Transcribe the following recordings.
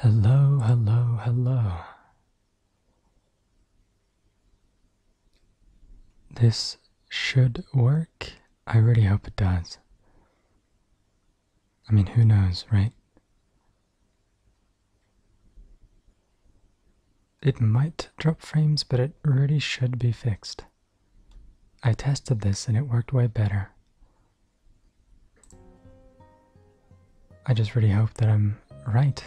Hello, hello, hello. This should work. I really hope it does. I mean, who knows, right? It might drop frames, but it really should be fixed. I tested this and it worked way better. I just really hope that I'm right.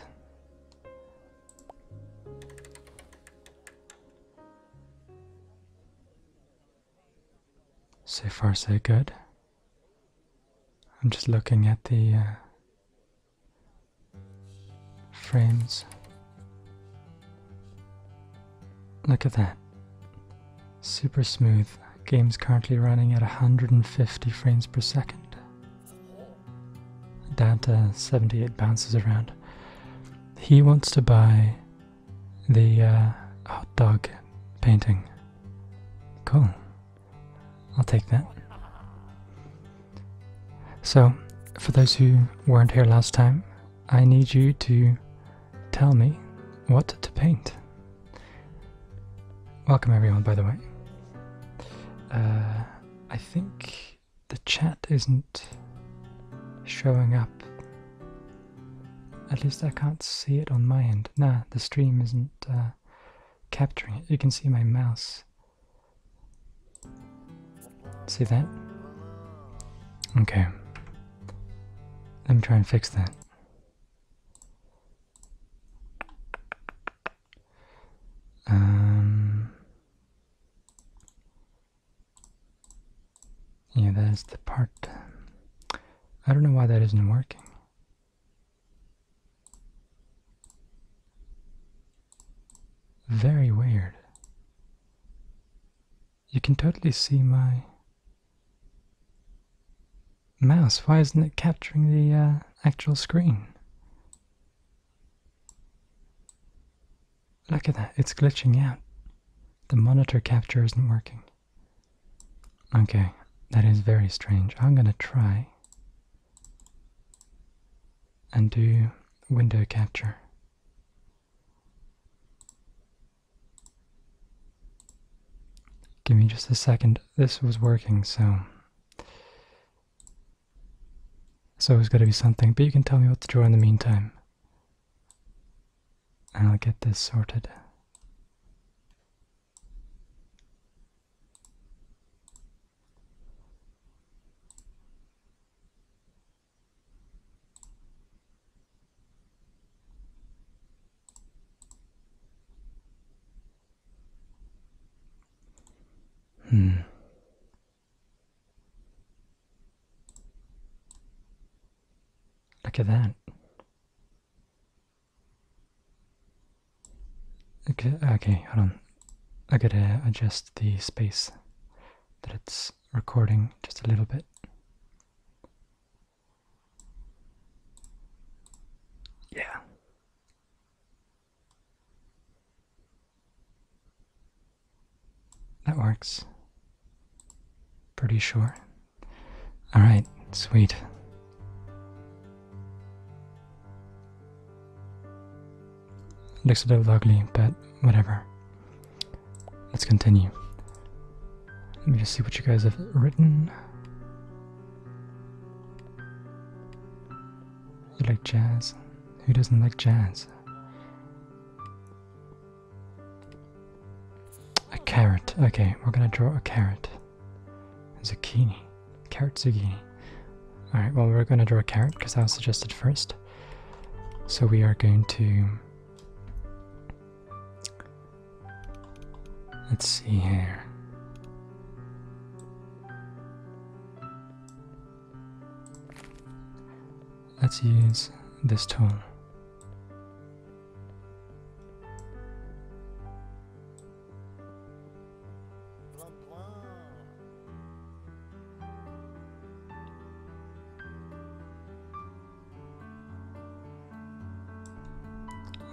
So far, so good. I'm just looking at the frames. Look at that. Super smooth. Game's currently running at 150 frames per second. Down to 78 bounces around. He wants to buy the hot dog painting. Cool. I'll take that. So, for those who weren't here last time, I need you to tell me what to paint. Welcome everyone, by the way. I think the chat isn't showing up. At least I can't see it on my end. Nah, the stream isn't capturing it. You can see my mouse. See that? Okay. Let me try and fix that. Yeah, that's the part. I don't know why that isn't working. Very weird. You can totally see my mouse. Why isn't it capturing the actual screen? Look at that, it's glitching out. The monitor capture isn't working. Okay, that is very strange. I'm gonna try and do window capture. Give me just a second. This was working, so it's gotta be something, but you can tell me what to draw in the meantime. And I'll get this sorted. Look at that. Okay, hold on. I gotta adjust the space that it's recording just a little bit. Yeah. That works. Pretty sure. Alright, sweet. Looks a little ugly, but whatever. Let's continue. Let me just see what you guys have written. You like jazz? Who doesn't like jazz? A carrot. Okay, we're gonna draw a carrot. Zucchini. Carrot zucchini. Alright, well, we're gonna draw a carrot because that was suggested first. So we are going to... Let's see here. Let's use this tool.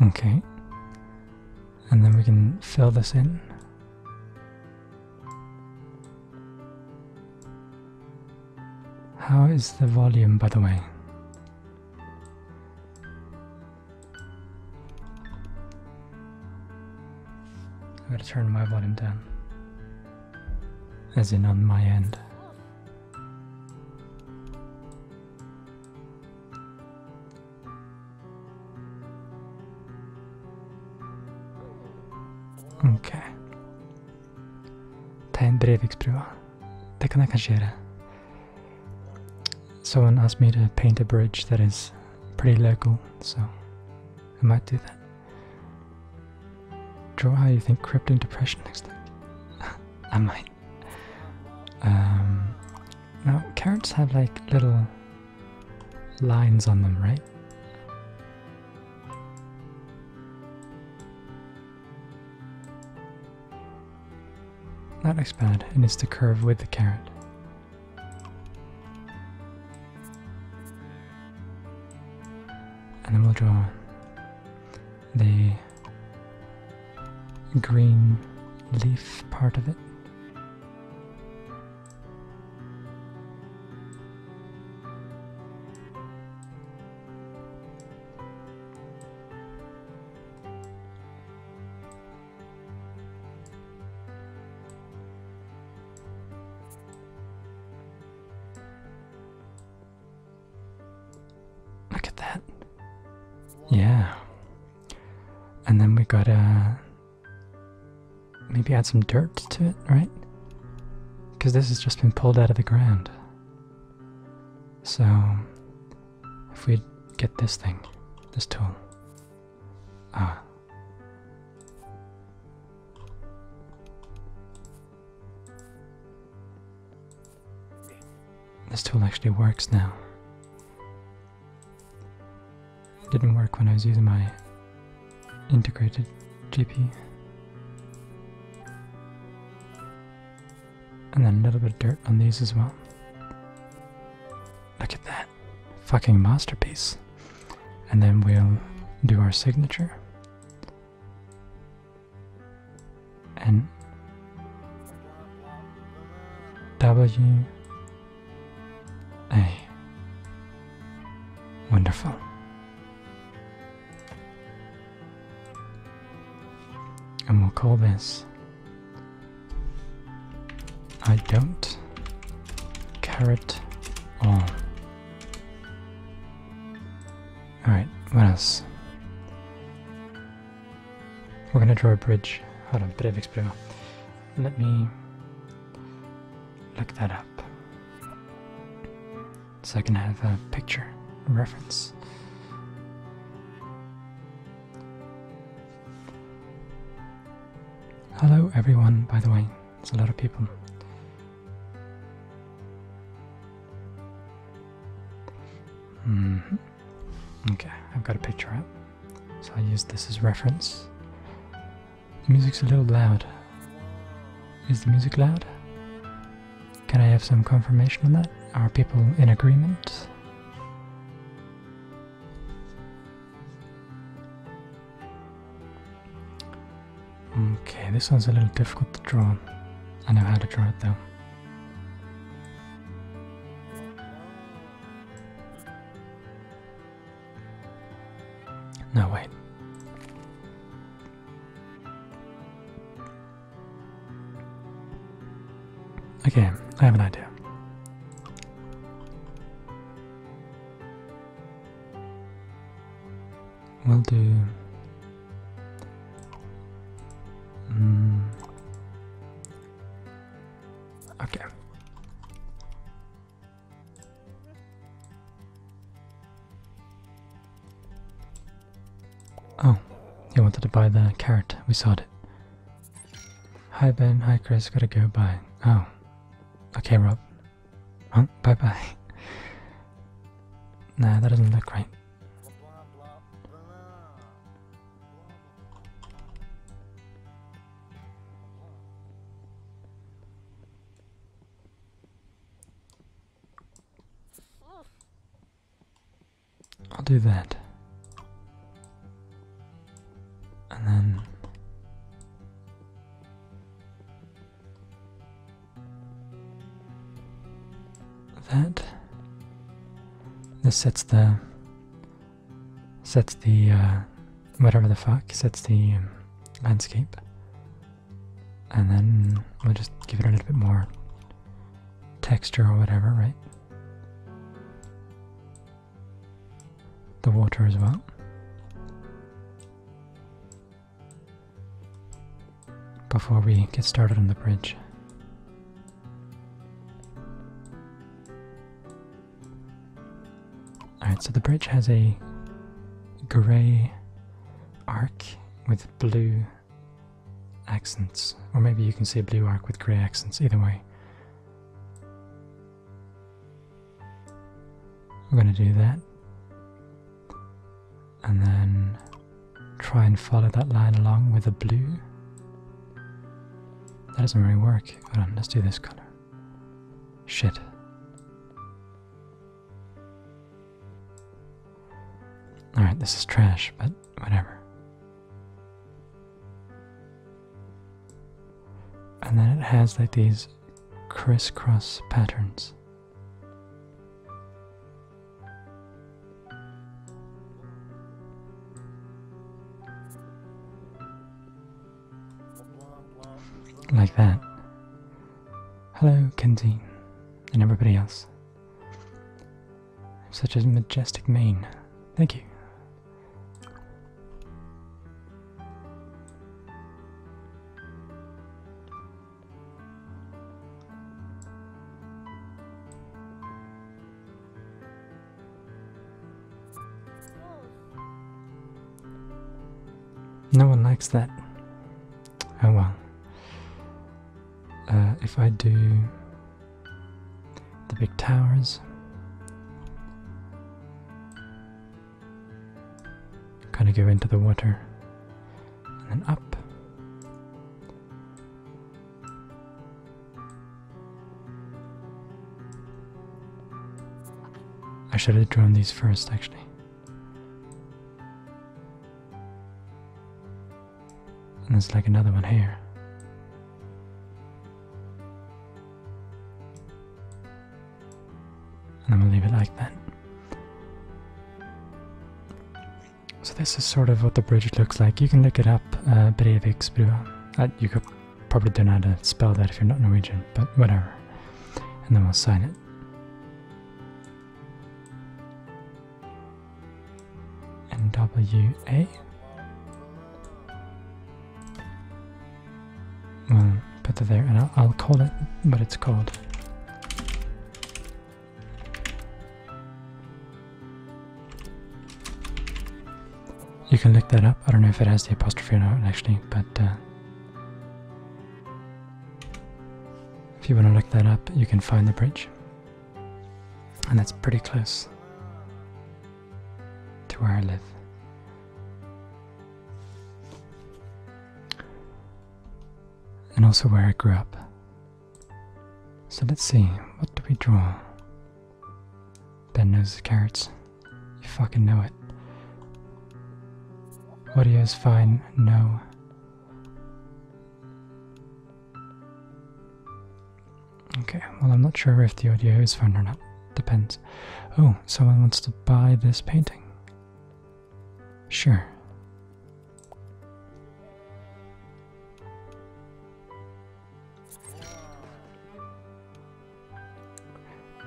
Okay. And then we can fill this in. How is the volume, by the way? I'm going to turn my volume down. As in on my end. Ok. Ta en breviksbrua. Det kan jeg kanskje gjøre. Someone asked me to paint a bridge that is pretty local, so I might do that. Draw how you think crippling depression next time. I might. Now, carrots have like little lines on them, right? That looks bad. It needs to curve with the carrot. And then we'll draw the green leaf part of it. Look at that. Yeah. And then we gotta maybe add some dirt to it, right? Because this has just been pulled out of the ground. So if we get this thing, this tool. This tool actually works now. It didn't work when I was using my integrated GPU. And then a little bit of dirt on these as well. Look at that. Fucking masterpiece. And then we'll do our signature. And W A. Wonderful. And we'll call this I don't carrot all. Alright, what else? We're gonna draw a bridge. Hold on, breviksbrua. Let me look that up. So I can have a picture, a reference. Hello everyone, by the way. There's a lot of people. Okay, I've got a picture up. So I'll use this as reference. The music's a little loud. Is the music loud? Can I have some confirmation on that? Are people in agreement? Okay, this one's a little difficult to draw. I know how to draw it though. No, wait. Okay, I have an idea. We'll do... okay. Oh, you wanted to buy the carrot. We saw it. Hi Ben, hi Chris, gotta go, bye. Oh. Okay, Rob. Oh, bye-bye. Nah, that doesn't look right. I'll do that. And then... that. This sets the whatever the fuck, sets the landscape. And then we'll just give it a little bit more texture or whatever, right? The water as well. Before we get started on the bridge. Alright, so the bridge has a grey arc with blue accents. Or maybe you can say blue arc with grey accents, either way. We're going to do that. And then try and follow that line along with the blue. That doesn't really work. Hold on, let's do this color. Shit. Alright, this is trash, but whatever. And then it has like these crisscross patterns. Like that. Hello, Kenzie, and everybody else. Such a majestic mane. Thank you. No one likes that. Oh well. If I do the big towers, kind of go into the water and then up. I should have drawn these first, actually. And there's like another one here. And then we'll leave it like that. So this is sort of what the bridge looks like. You can look it up, Breviksbrua. You could probably don't know how to spell that if you're not Norwegian, but whatever. And then we'll sign it. NWA. We'll put that there, and I'll call it what it's called. You can look that up. I don't know if it has the apostrophe or not, actually, but if you want to look that up, you can find the bridge. And that's pretty close to where I live. And also where I grew up. So let's see, what do we draw? Ben knows the carrots. You fucking know it. Audio is fine, no. Okay, well I'm not sure if the audio is fine or not. Depends. Oh, someone wants to buy this painting. Sure.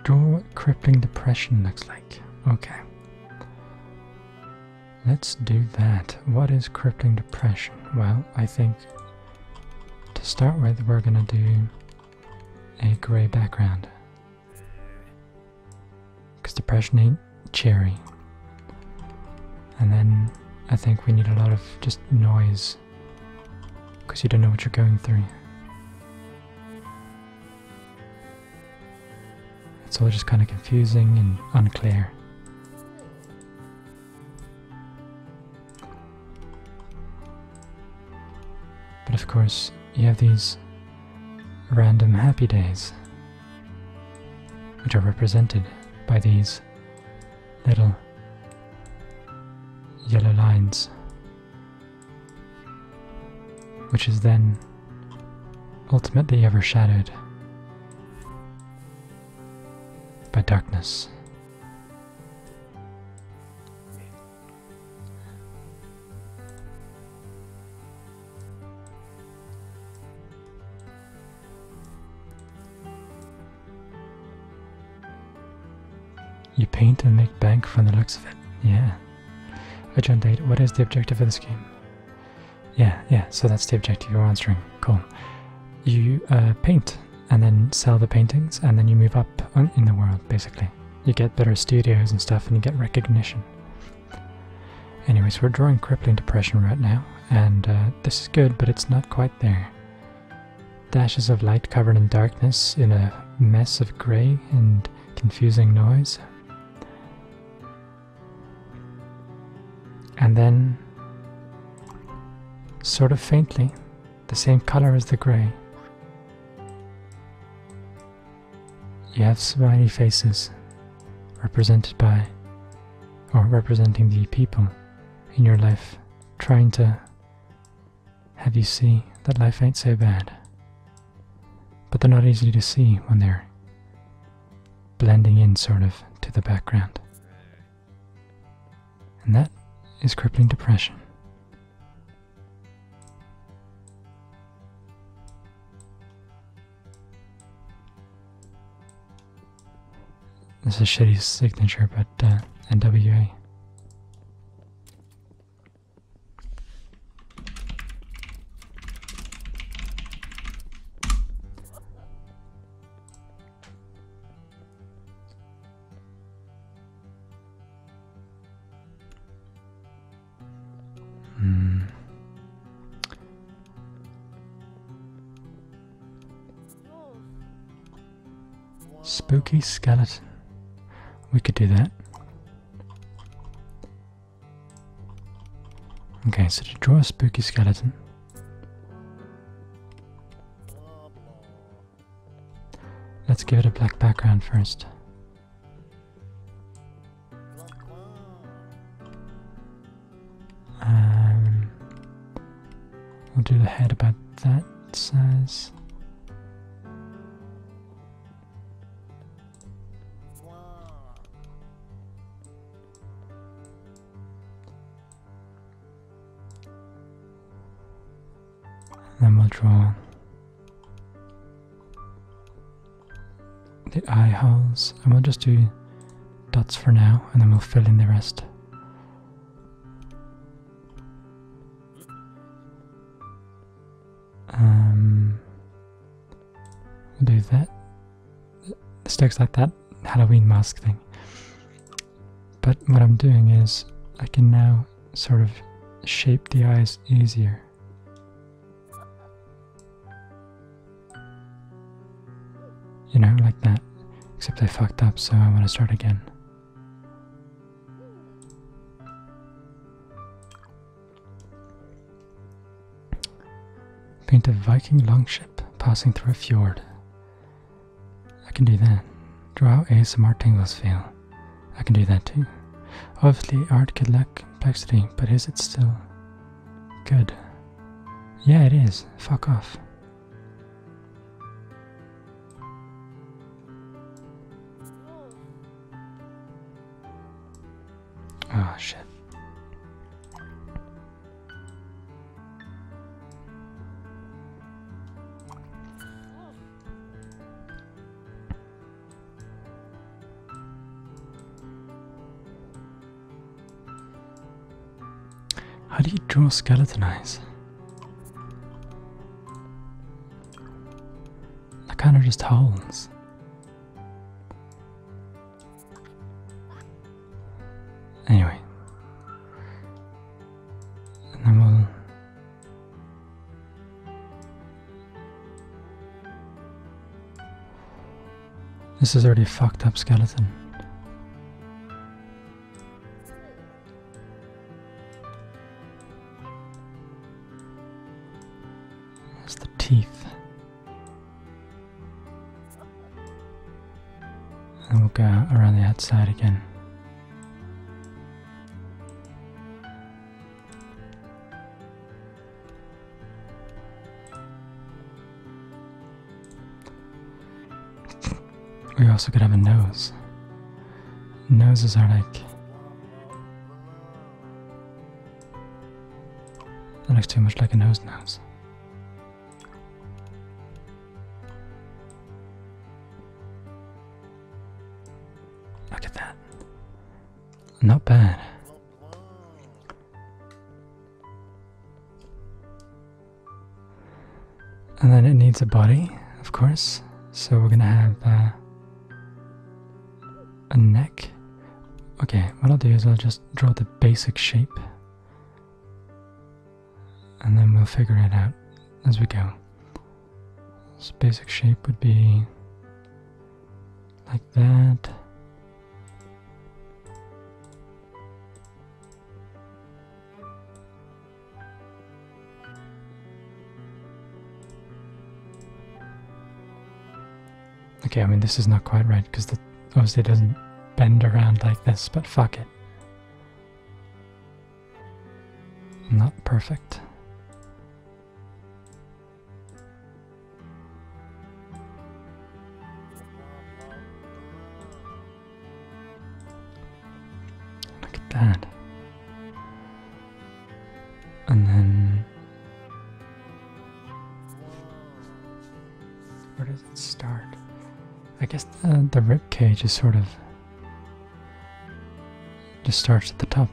Draw what crippling depression looks like. Okay. Let's do that. What is crippling depression? Well, I think to start with, we're gonna do a grey background. Because depression ain't cherry. And then I think we need a lot of just noise. Because you don't know what you're going through. It's all just kind of confusing and unclear. But of course, you have these random happy days, which are represented by these little yellow lines, which is then ultimately overshadowed by darkness. You paint and make bank from the looks of it. Yeah. Agent 8, what is the objective of this game? Yeah, so that's the objective you're answering. Cool. You paint and then sell the paintings, and then you move up in the world, basically. You get better studios and stuff, and you get recognition. Anyways, we're drawing Crippling Depression right now, and this is good, but it's not quite there. Dashes of light covered in darkness in a mess of grey and confusing noise. And then, sort of faintly, the same color as the grey, you have smiley faces represented by, or representing the people in your life, trying to have you see that life ain't so bad. But they're not easy to see when they're blending in sort of to the background. And that is Crippling Depression. This is a shitty signature, but NWA. Spooky skeleton. We could do that. Okay, so to draw a spooky skeleton, let's give it a black background first. We'll do the head about that size. Then we'll draw the eye holes, and we'll just do dots for now, and then we'll fill in the rest. We'll do that. This looks like that Halloween mask thing. But what I'm doing is I can now sort of shape the eyes easier. You know, like that. Except I fucked up, so I want to start again. Paint a Viking longship passing through a fjord. I can do that. Draw how ASMR tingles feel. I can do that too. Obviously art could lack complexity, but is it still good? Yeah, it is. Fuck off. Oh shit. How do you draw skeleton eyes? They're kind of just holes. Anyway. And then we'll... This is already a fucked up skeleton. There's the teeth. And we'll go around the outside again. We also could have a nose. Noses are like... That looks too much like a nose. Look at that. Not bad. And then it needs a body, of course. So we're gonna have a neck. Okay, what I'll do is I'll just draw the basic shape. And then we'll figure it out as we go. This basic shape would be like that. Okay, I mean this is not quite right because obviously it doesn't bend around like this, but fuck it. Not perfect. Look at that. And then where does it start? I guess the rib cage is sort of just starts at the top.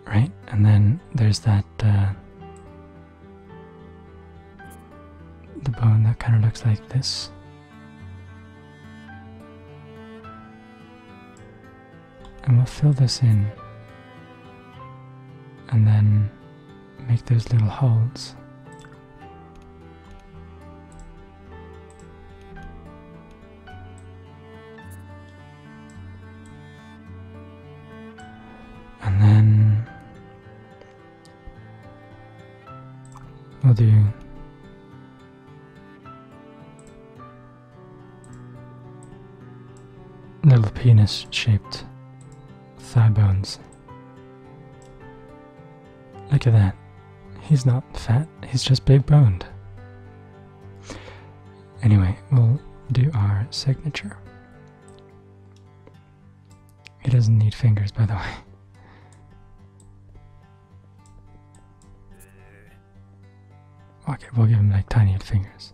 Right, and then there's that the bone that kind of looks like this. And we'll fill this in and then make those little holes. And then we'll do little penis-shaped thigh bones. Look at that. He's not fat, he's just big-boned. Anyway, we'll do our signature. He doesn't need fingers, by the way. Okay, we'll give him like tiny fingers.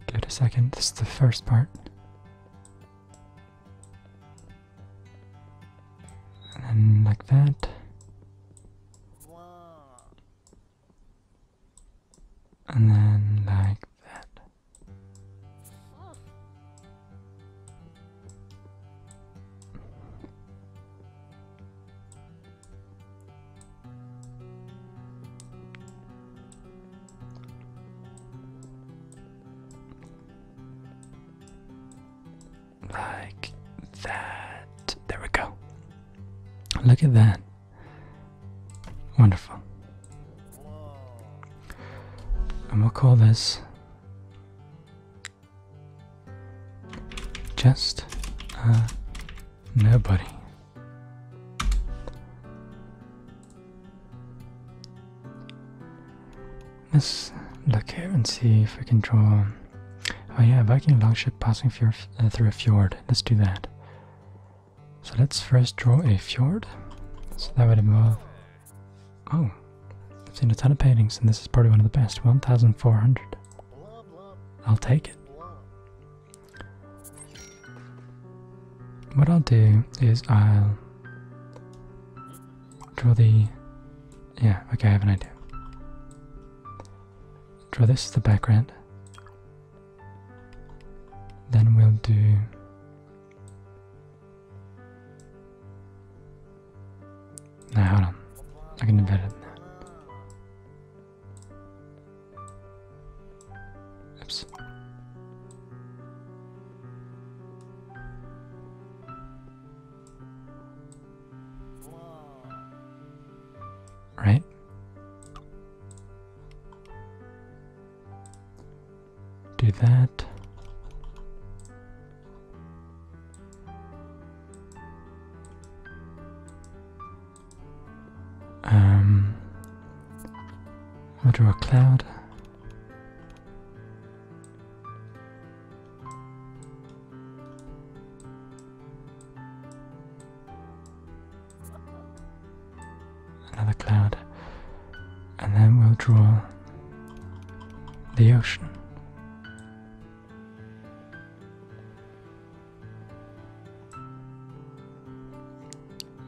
Give it a second, this is the first part. And then like that. And then like that. Like that. There we go. Look at that. Wonderful. And we'll call this just nobody. Let's look here and see if we can draw. Oh yeah, Viking longship passing through a fjord. Let's do that. So let's first draw a fjord. So that would involve. Oh, I've seen a ton of paintings, and this is probably one of the best. 1,400. I'll take it. What I'll do is I'll draw the. Yeah, okay, I have an idea. Draw this as the background. Then we'll do now hold on. I can embed it now. Oops. Right? do that. We'll draw a cloud. Another cloud. And then we'll draw the ocean.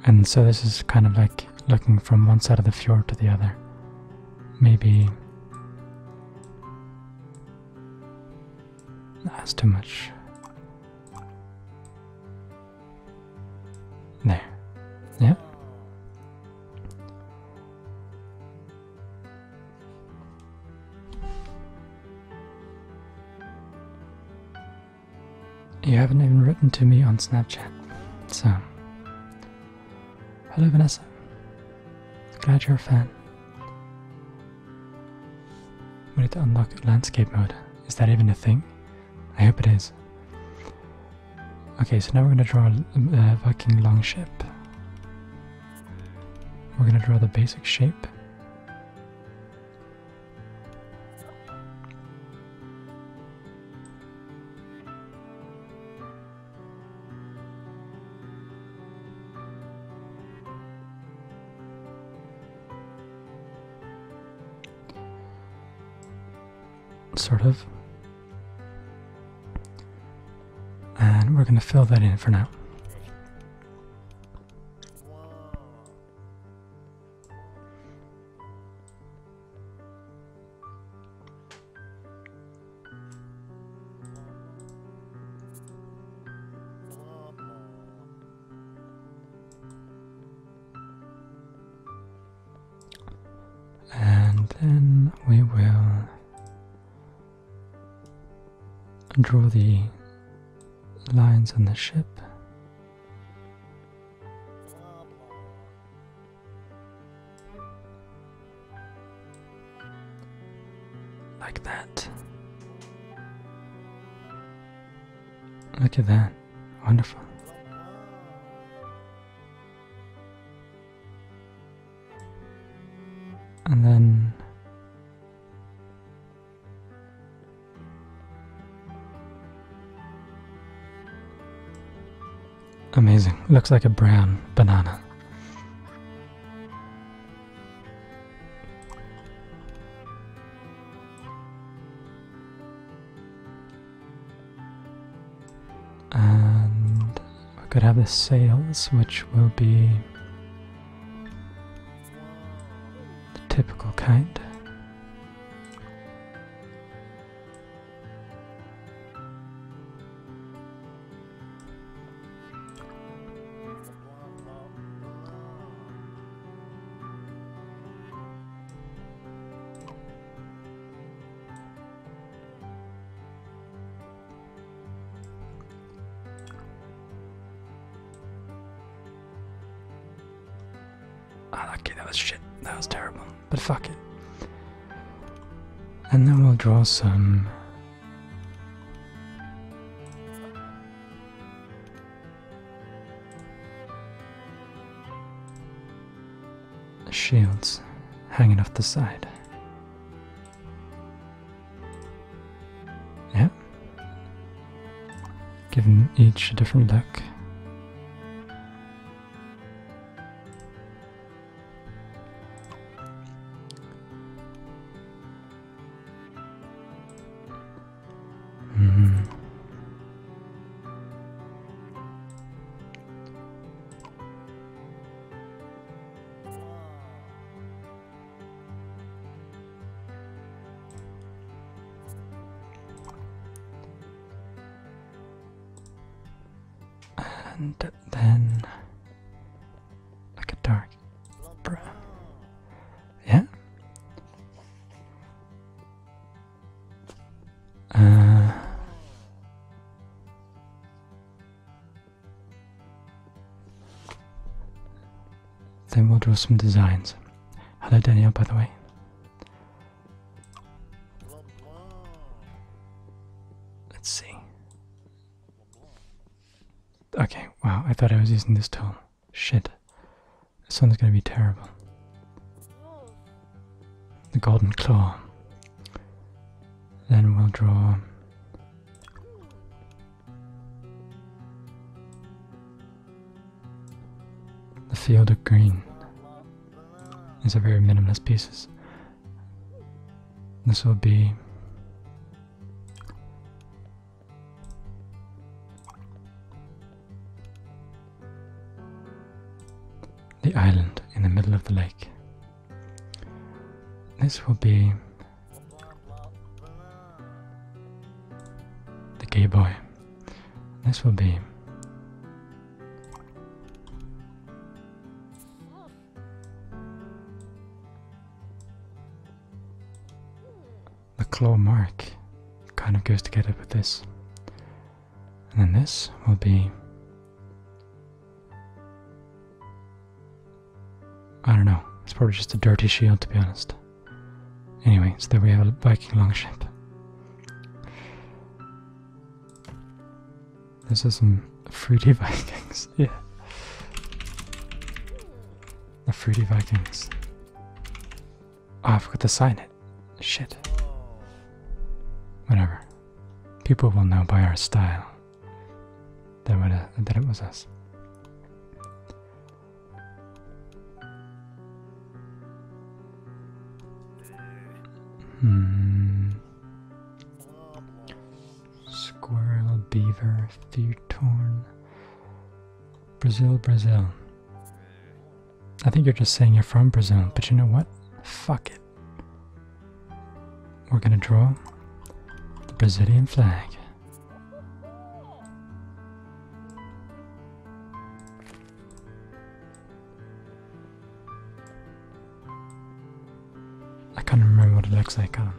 And so this is kind of like looking from one side of the fjord to the other. Maybe that's too much. There. Yeah. You haven't even written to me on Snapchat, so hello Vanessa. Glad you're a fan. We need to unlock landscape mode. Is that even a thing? I hope it is. Okay, so now we're going to draw a Viking longship. We're going to draw the basic shape. Sort of. And we're going to fill that in for now. And then we will draw the lines on the ship. Like that. Look at that. Wonderful. And then amazing. Looks like a brown banana. And we could have the sails, which will be the typical kind. Okay, that was shit. That was terrible. But fuck it. And then we'll draw some shields hanging off the side. Yep. Giving each a different look. And then like a dark brown. Yeah. Then we'll draw some designs. Hello Danielle, by the way. Let's see. Okay, wow, I thought I was using this tool. Shit. This one's gonna be terrible. The golden claw. Then we'll draw the field of green. These are very minimalist pieces. This will be the island in the middle of the lake. This will be the gay boy. This will be the claw mark. Kind of goes together with this. And then this will be, I don't know, it's probably just a dirty shield, to be honest. Anyway, so there we have a Viking longship. This is some fruity Vikings, yeah. The fruity Vikings. Oh, I forgot to sign it. Shit. Whatever. People will know by our style that it was us. Squirrel, beaver, few torn. Brazil, Brazil. I think you're just saying you're from Brazil, but you know what? Fuck it. We're gonna draw the Brazilian flag. I can't remember what it looks like on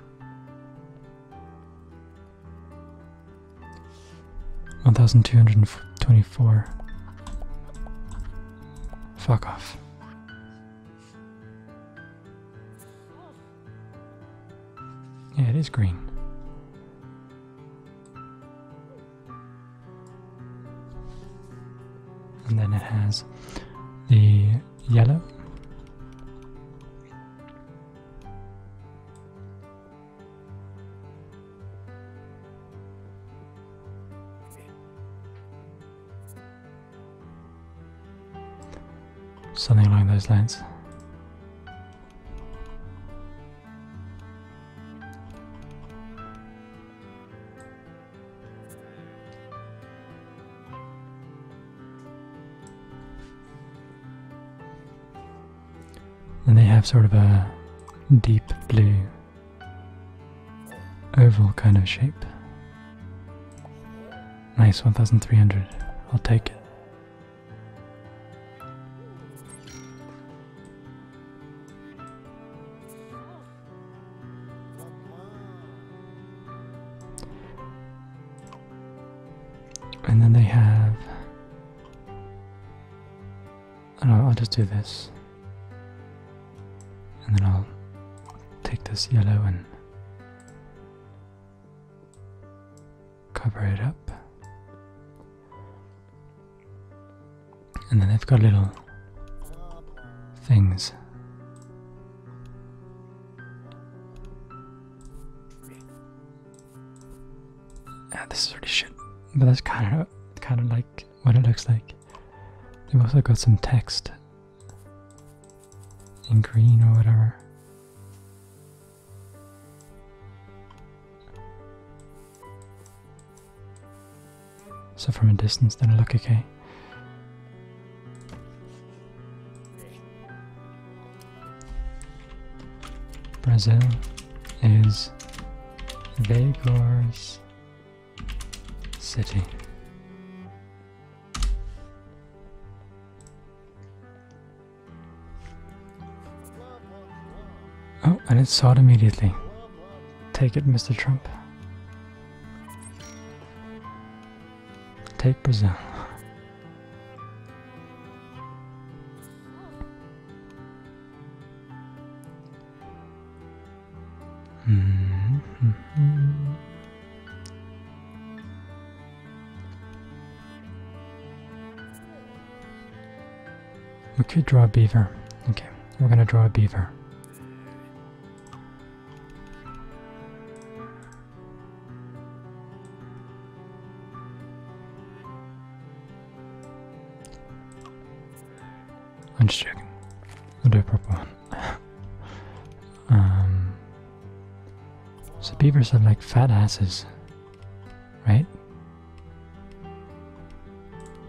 1224. Fuck off. Yeah, it is green. And then it has the yellow. Something along those lines. And they have sort of a deep blue oval kind of shape. Nice, 1300. I'll take it. And then they have, oh no, I'll just do this. And then I'll take this yellow and cover it up. And then they've got little things. Ah, this is really shit. But that's kind of like what it looks like. They've also got some text in green or whatever. So from a distance, that'll look okay. Brazil is Vegor's city. Oh, and it saw it immediately. Take it, Mr. Trump. Take Brazil. We could draw a beaver. Okay, we're gonna draw a beaver. I'm just joking. We'll do a purple one. So beavers have like fat asses, right?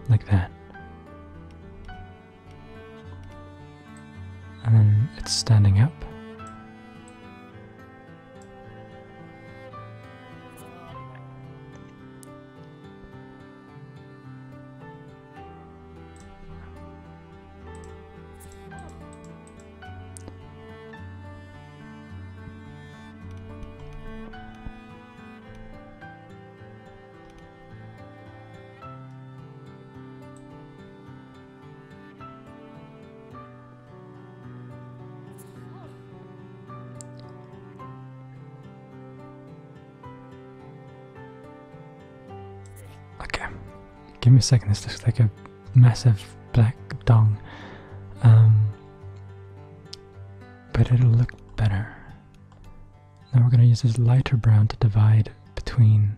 Like that. And then it's standing up. Okay, give me a second. This looks like a massive black dong, but it'll look better. Now we're going to use this lighter brown to divide between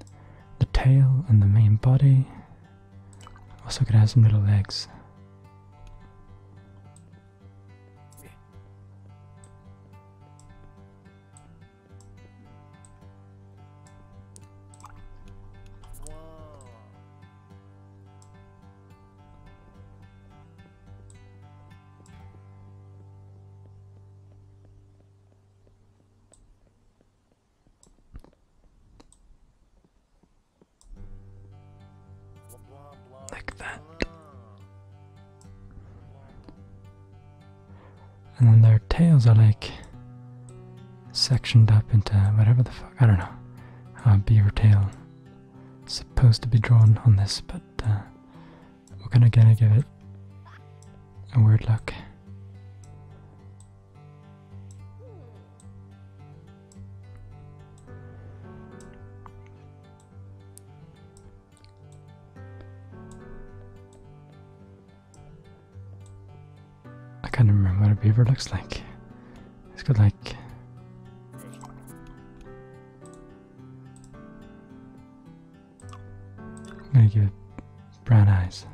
the tail and the main body. Also going to have some little legs. Like that. And then their tails are like sectioned up into whatever the fuck, I don't know how a beaver tail is supposed to be drawn on this, but we're gonna give it a weird look. I can't remember what a beaver looks like. It's got like I'm gonna give it brown eyes.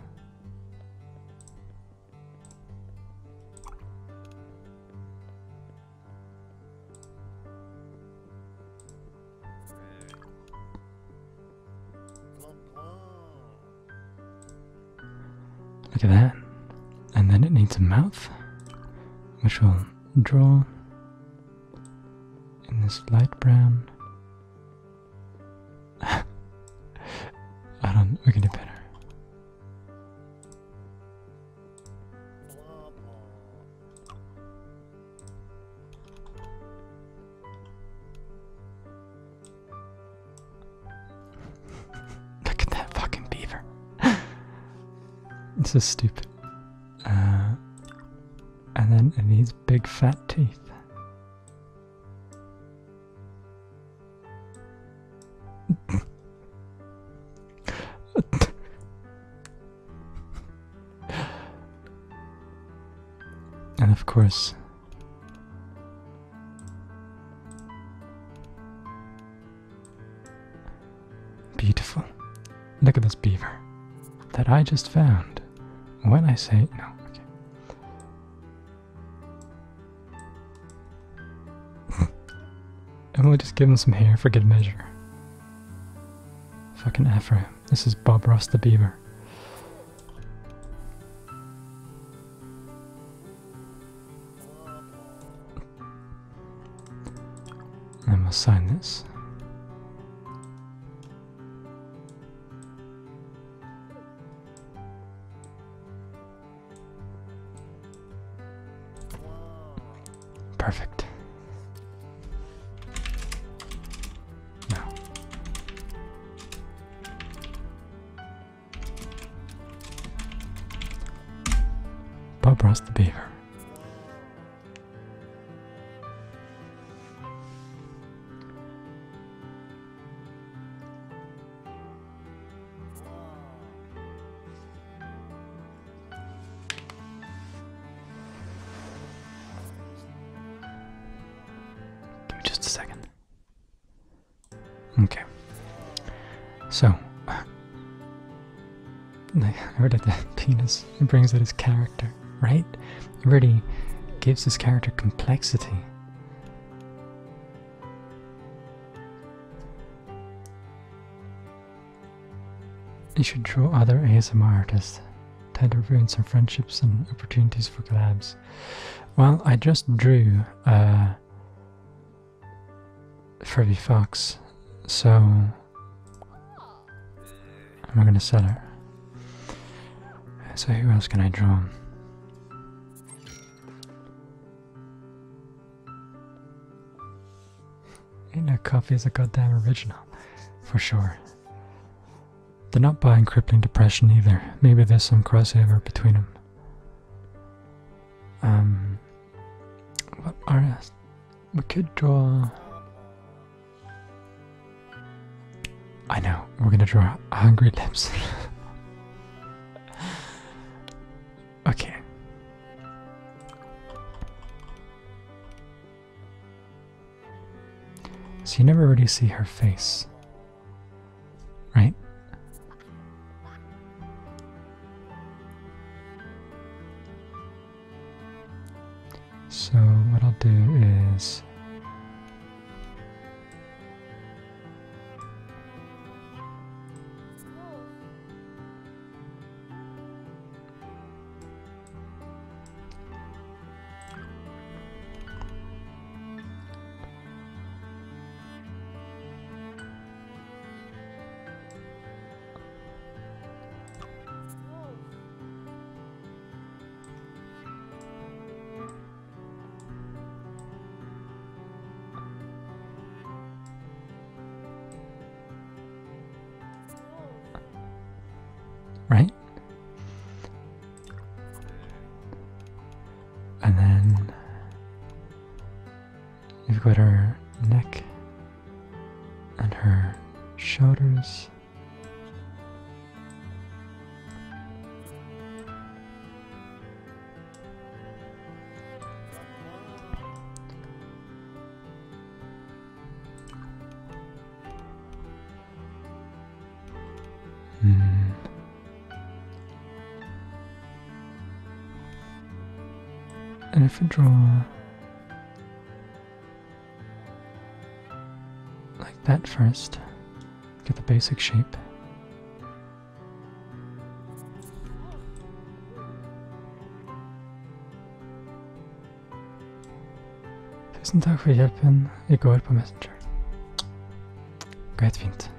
Look at that. And then it needs a mouth, which we'll draw in this light brown. We can do better. Look at that fucking beaver. This is stupid. And then it needs big fat teeth. And of course, beautiful. Look at this beaver that I just found. When I say no. And we'll just give him some hair for good measure. Fucking afro. This is Bob Ross the beaver. And then we'll sign this. Perfect. Now. Bob Ross the beaver. So, I heard that the penis, it brings out his character, right? It really gives his character complexity. You should draw other ASMR artists. Tend to ruin some friendships and opportunities for collabs. Well, I just drew Furby Fox, so I'm not going to sell her. So who else can I draw? Ain't No Coffee is a goddamn original, for sure. They're not buying Crippling Depression either. Maybe there's some crossover between them. What artist? We could draw... I know, we're gonna draw Hungry Lips. Okay. So you never really see her face, right? So what I'll do is right? And then you've got her neck and her shoulders. And if I draw like that first, get the basic shape. Tusen takk for hjelpen I går på Messenger. Greit fint.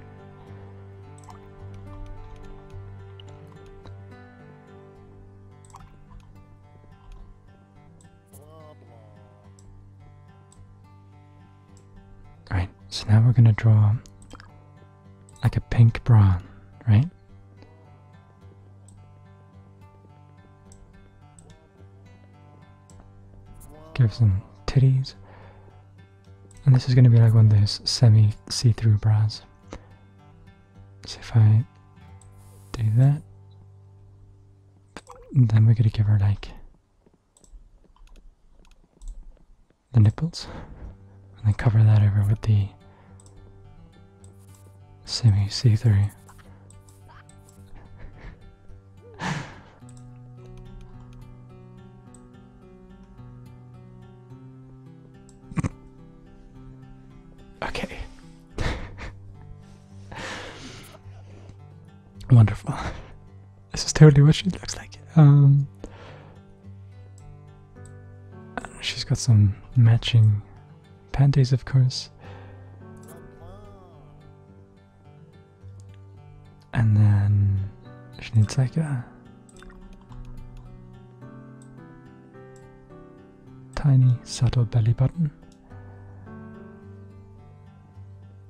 Right, so now we're gonna draw like a pink bra, right? Give some titties. And this is going to be like one of those semi-see-through bras. So if I do that, then we're going to give her like the nipples. And then cover that over with the semi-see-through. Okay. Wonderful. This is totally what she looks like. She's got some matching panties, of course. And then she needs like a tiny, subtle belly button.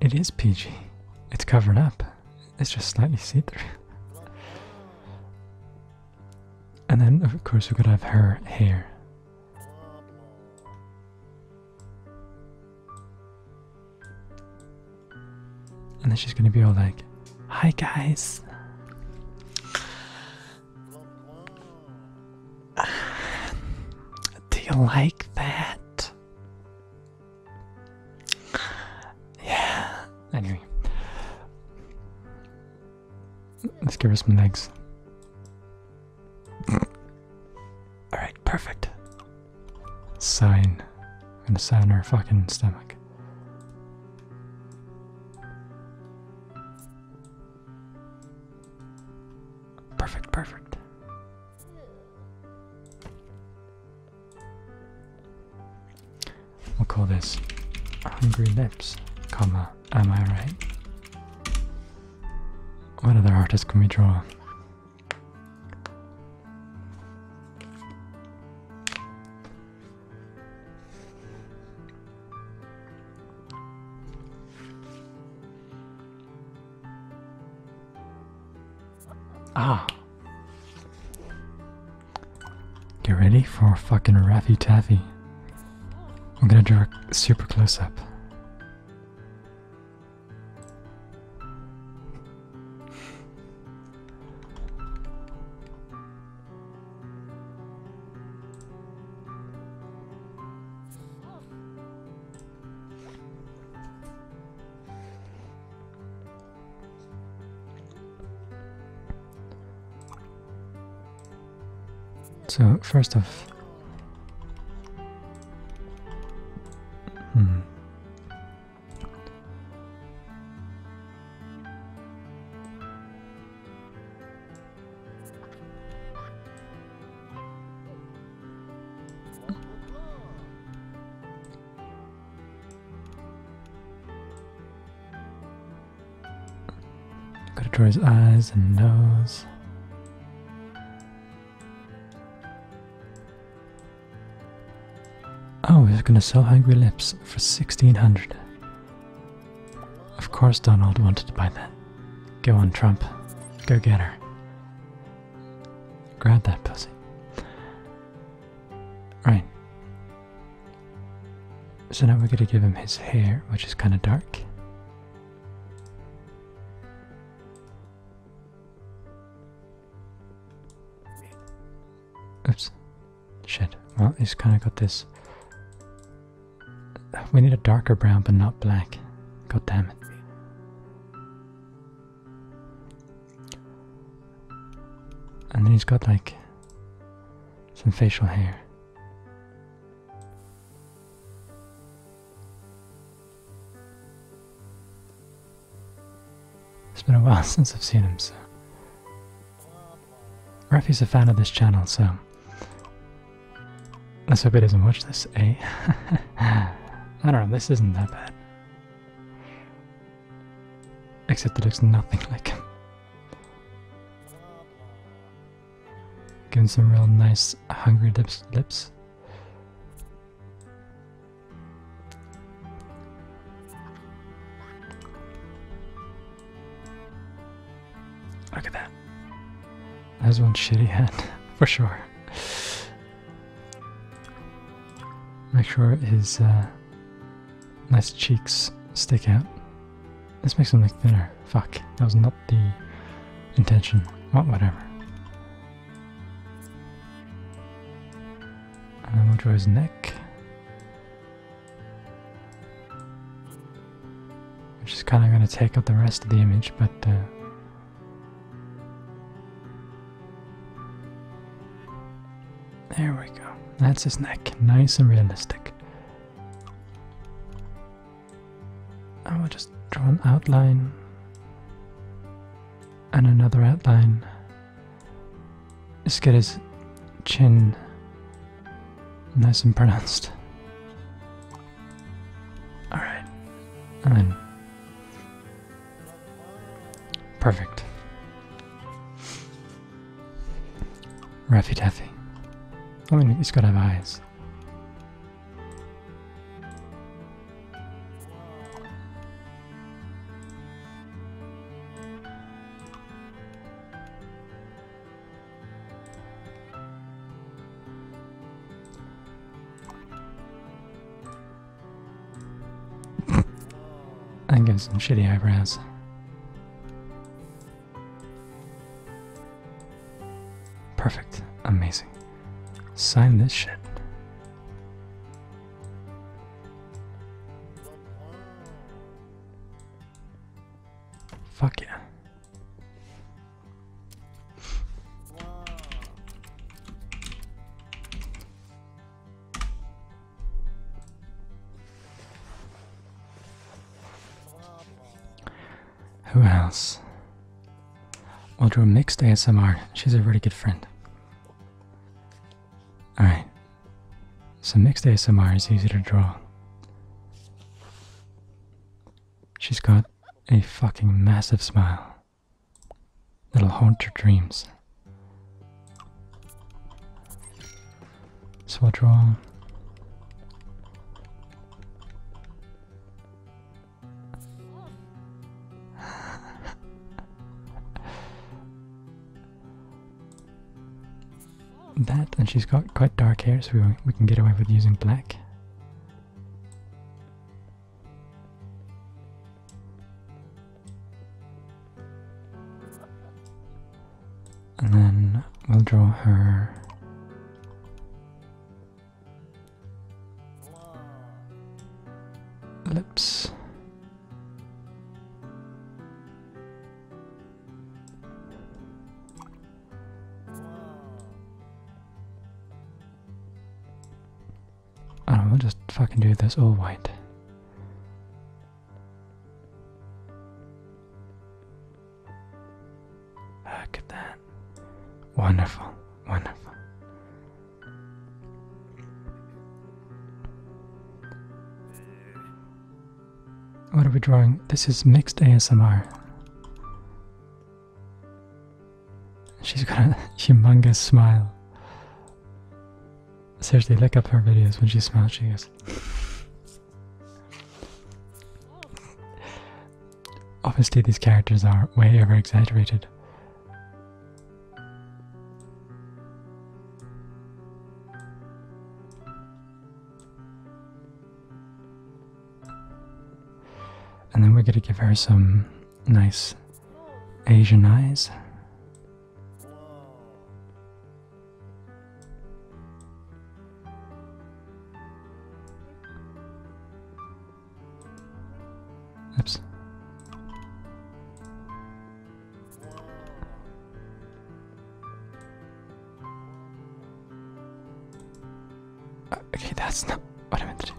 It is PG. It's covered up. It's just slightly see-through. And then, of course, we're gonna have her hair. And then she's gonna be all like, "Hi guys. Do you like that?" Anyway, Let's give her some legs. Alright, perfect. Sign. I'm gonna sign her fucking stomach. Perfect, perfect. We'll call this Hungry Lips, comma, am I right? What other artist can we draw? Ah! Get ready for fucking Raffy Taffy. I'm gonna draw a super close up. So first off, gotta draw his eyes and nose. Oh, he's gonna sell Hungry Lips for 1,600. Of course Donald wanted to buy that. Go on, Trump. Go get her. Grab that pussy. Right. So now we're gonna give him his hair, which is kind of dark. Oops. Shit. Well, he's kind of got this. We need a darker brown, but not black. God damn it. And then he's got like some facial hair. It's been a while since I've seen him, so. Raffy's a fan of this channel, so. Let's hope he doesn't watch this, eh? I don't know, this isn't that bad. Except it looks nothing like him. Give him some real nice hungry lips. Look at that. That's one shitty hat, for sure. Make sure his nice cheeks stick out. This makes him look thinner. Fuck, that was not the intention. Well, whatever. And then we'll draw his neck. Which is kind of going to take up the rest of the image, but there we go. That's his neck. Nice and realistic. And we'll just draw an outline. And another outline. Just get his chin nice and pronounced. Alright. And then. Perfect. Raffy Taffy. I mean, he's gotta have eyes. And give some shitty eyebrows. Perfect. Amazing. Sign this shit. Fuck yeah. Who else? We'll draw mixed ASMR. She's a really good friend. Alright. So mixed ASMR is easy to draw. She's got a fucking massive smile that'll haunt your dreams. So I'll draw that, and she's got quite dark hair, so we can get away with using black. And then we'll draw her lips. Oh, we'll just fucking do this all white. Look at that. Wonderful, wonderful. What are we drawing? This is mixed ASMR. She's got a humongous smile. Seriously, look up her videos. When she smiles, she goes. Obviously, these characters are way over exaggerated. And then we're going to give her some nice Asian eyes. Oops. Okay, that's not what I meant to do.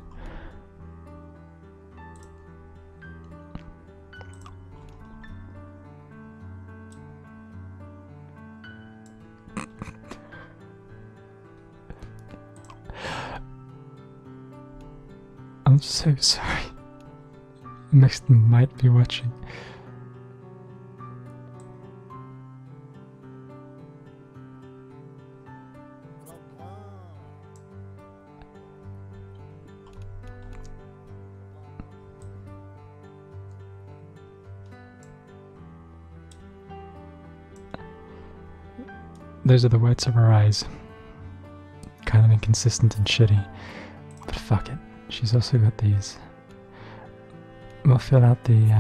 I'm so sorry. Next might be watching. Those are the whites of her eyes. Kind of inconsistent and shitty. But fuck it. She's also got these. We'll fill out the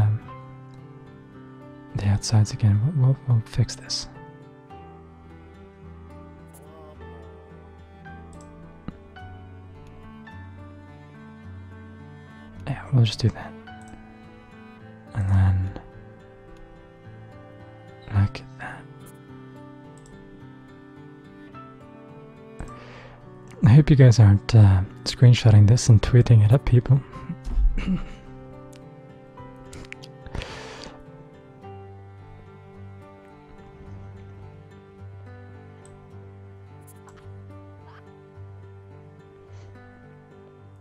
outsides again. We'll fix this. Yeah, we'll just do that. And then like that. I hope you guys aren't screenshotting this and tweeting it at people.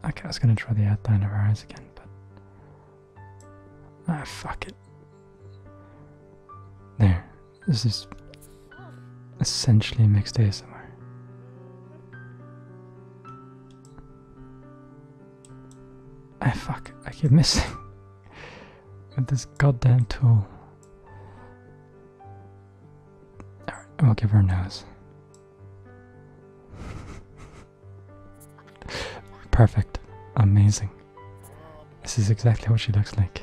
Okay, I was gonna draw the outline of her eyes again, but ah, fuck it. There. This is essentially mixed ASMR. Ah, fuck. I keep missing with this goddamn tool. Alright, we'll give her a nose. Perfect. Amazing. This is exactly what she looks like.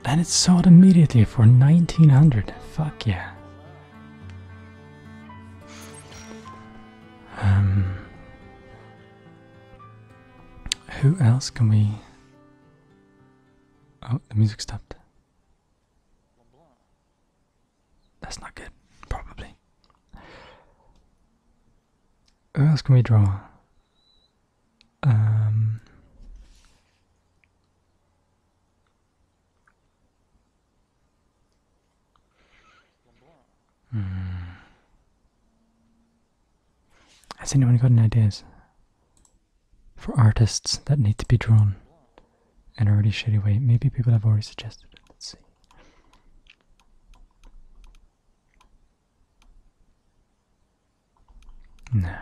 And it's sold immediately for 1900. Fuck yeah. Who else can we... Oh, the music stopped. That's not good, probably. Who else can we draw? Has anyone got any ideas for artists that need to be drawn in a really shitty way? Maybe people have already suggested it. Let's see. Nah.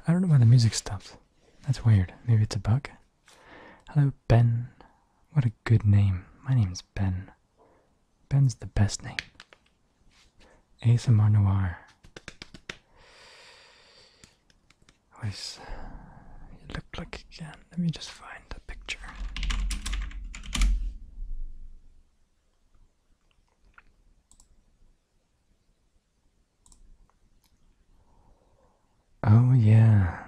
I don't know why the music stopped. That's weird. Maybe it's a bug. Hello, Ben. What a good name. My name's Ben. Ben's the best name. ASMR Noir. What does it look like again? Let me just find a picture. Oh yeah.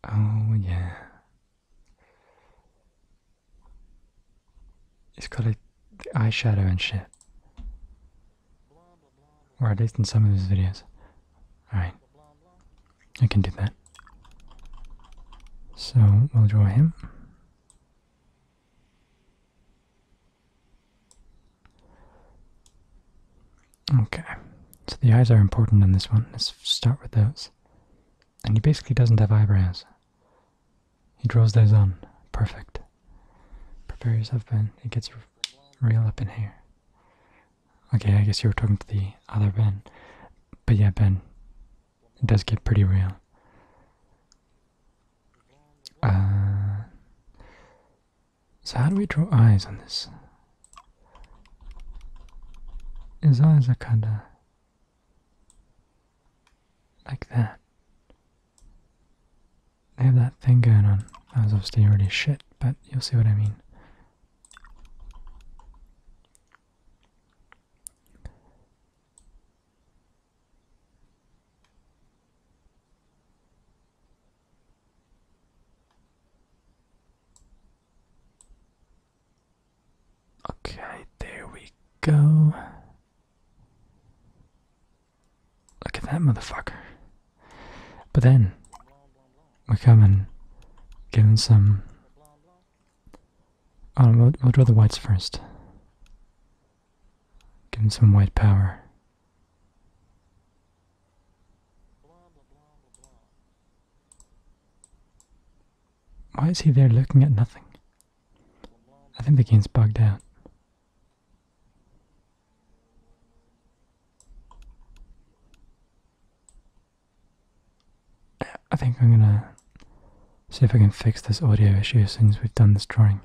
Oh yeah. It's got like the eyeshadow and shit. Or at least in some of his videos. Alright. I can do that. So we'll draw him. Okay. So the eyes are important on this one. Let's start with those. And he basically doesn't have eyebrows. He draws those on. Perfect. Prepare yourself, Ben. It gets real up in here. Okay, I guess you were talking to the other Ben. But yeah, Ben, it does get pretty real. So how do we draw eyes on this? His eyes are kinda like that. They have that thing going on. That was obviously already shit, but you'll see what I mean. Okay, there we go. Look at that motherfucker. But then we come and give him some. Oh, we'll draw the whites first. Give him some white power. Why is he there looking at nothing? I think the game's bugged out. I think I'm gonna see if I can fix this audio issue as soon as we've done this drawing.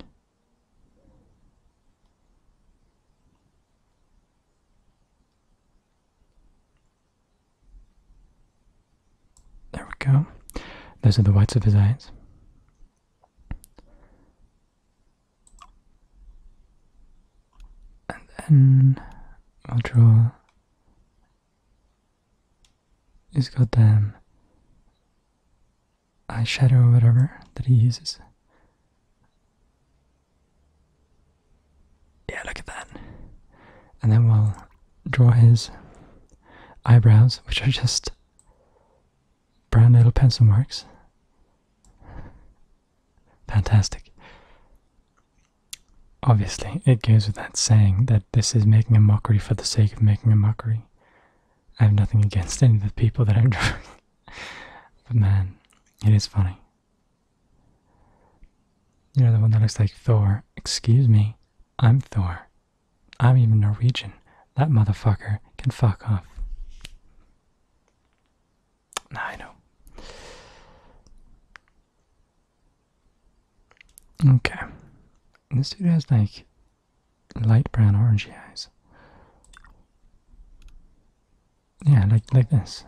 There we go. Those are the whites of his eyes. And then I'll draw his goddamn eyeshadow or whatever that he uses. Yeah, look at that. And then we'll draw his eyebrows, which are just brown little pencil marks. Fantastic. Obviously, it goes without saying that this is making a mockery for the sake of making a mockery. I have nothing against any of the people that I'm drawing. But man, it is funny. You know, the one that looks like Thor. Excuse me, I'm Thor. I'm even Norwegian. That motherfucker can fuck off. Nah, I know. Okay. This dude has like light brown orangey eyes. Yeah, like this.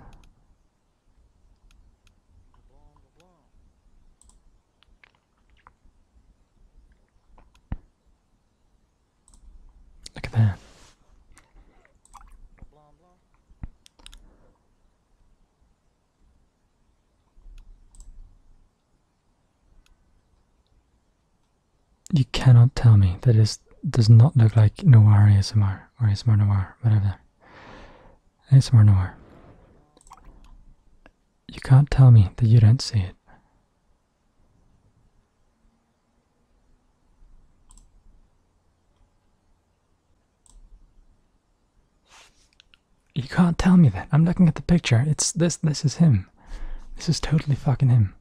You cannot tell me that this does not look like Noir ASMR or ASMR Noir, whatever. ASMR Noir. You can't tell me that you don't see it. You can't tell me that. I'm looking at the picture. It's this is him. This is totally fucking him.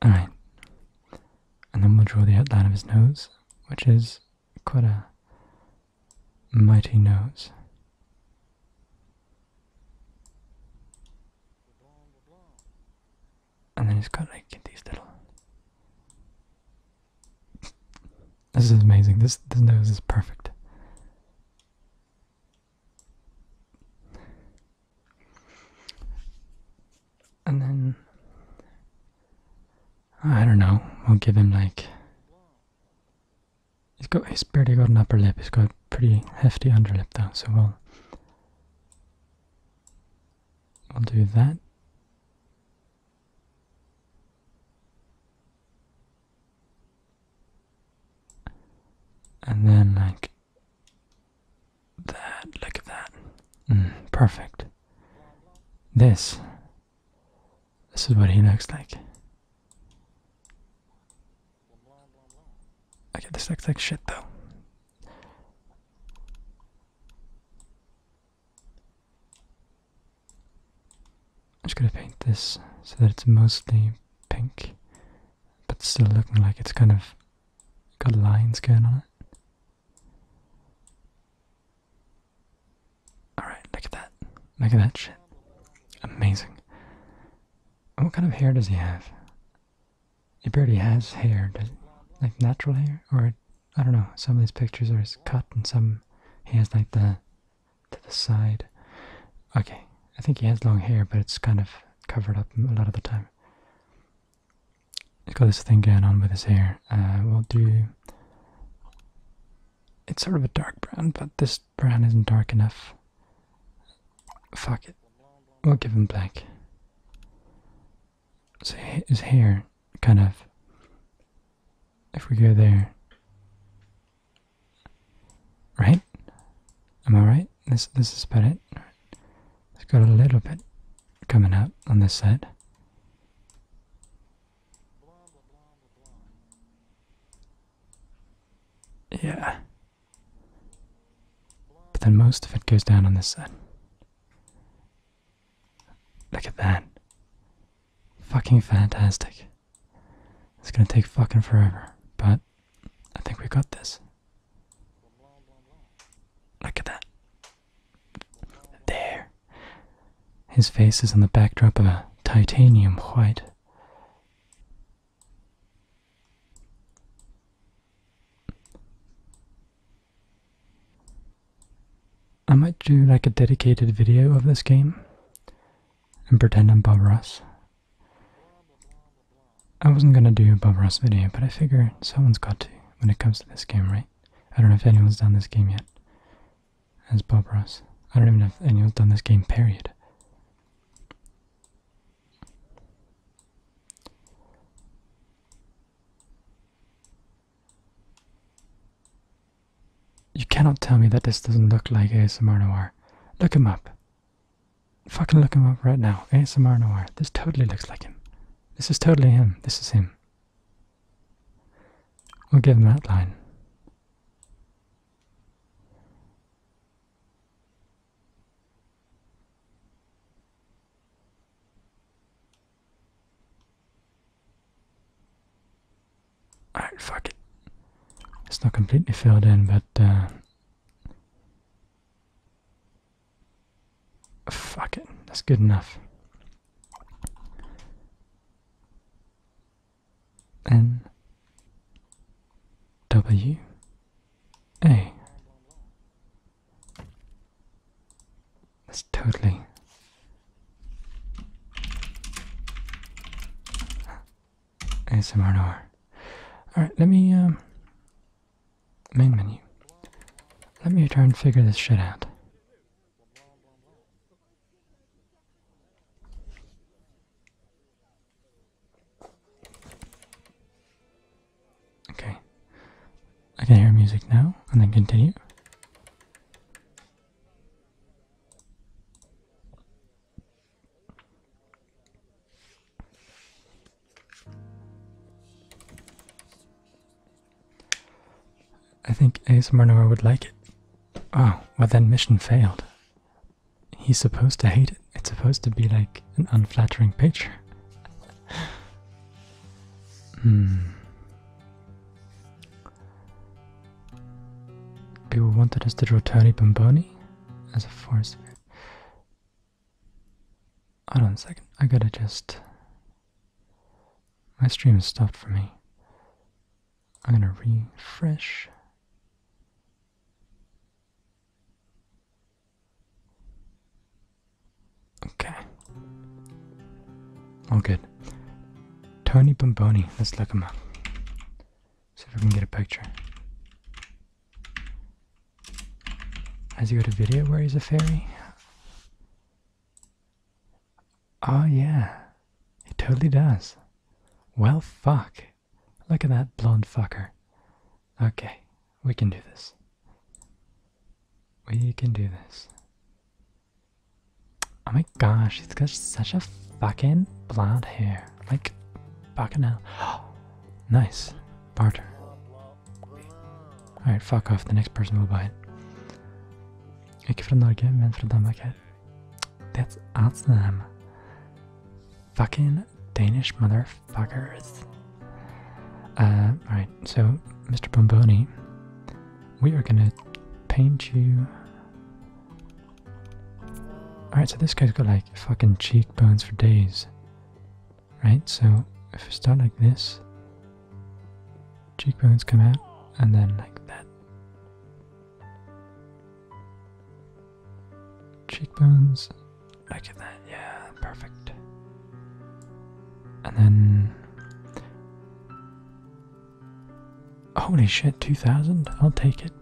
Alright. And then we'll draw the outline of his nose, which is quite a mighty nose. And then he's got like these little... This is amazing. This nose is perfect. And then I don't know, we'll give him like, he's barely got an upper lip, he's got a pretty hefty underlip though, so we'll do that. And then like that, look at that. Perfect. This is what he looks like. Okay, this looks like shit though. I'm just gonna paint this so that it's mostly pink, but still looking like it's kind of got lines going on it. Alright, look at that. Look at that shit. Amazing. What kind of hair does he have? He barely has hair, does he? Like natural hair? Or, I don't know, some of these pictures are cut and some he has like to the side. Okay, I think he has long hair, but it's kind of covered up a lot of the time. He's got this thing going on with his hair. We'll do... It's sort of a dark brown, but this brown isn't dark enough. Fuck it. We'll give him black. So his hair kind of... If we go there... Right? Am I right? This is about it. It's got a little bit coming out on this side. Yeah. But then most of it goes down on this side. Look at that. Fucking fantastic. It's gonna take fucking forever, but I think we got this. Look at that. There. His face is on the backdrop of a titanium white. I might do like a dedicated video of this game and pretend I'm Bob Ross. I wasn't gonna do a Bob Ross video, but I figure someone's got to when it comes to this game, right? I don't know if anyone's done this game yet as Bob Ross. I don't even know if anyone's done this game, period. You cannot tell me that this doesn't look like ASMR Noir. Look him up. Fucking look him up right now. ASMR Noir. This totally looks like him. This is totally him. This is him. We'll give him that line. Alright, fuck it. It's not completely filled in, but fuck it. That's good enough. N W A. That's totally ASMR Noir. Alright, let me main menu. Let me try and figure this shit out. I can hear music now, and then continue. I think ASMR Noir would like it. Oh, well then mission failed. He's supposed to hate it. It's supposed to be like an unflattering picture. People wanted us to draw Tony Bamboni as a forest. Hold on a second. I gotta just... My stream has stopped for me. I'm gonna refresh. Okay. All good. Tony Bamboni. Let's look him up. See if we can get a picture. Has he got a video where he's a fairy? Oh yeah. He totally does. Well, fuck. Look at that blonde fucker. Okay. We can do this. We can do this. Oh my gosh, he's got such a fucking blonde hair. Like, fucking hell. Nice. Barter. Alright, fuck off. The next person will buy it. Ikke fra Norge, men fra Danmark. That's awesome. Fucking Danish motherfuckers. Alright, so, Mr. Bamboni, we are gonna paint you. Alright, so this guy's got like fucking cheekbones for days. Right, so if we start like this, cheekbones come out, and then like that. Cheekbones, like that, yeah, perfect. And then... Holy shit, 2,000? I'll take it.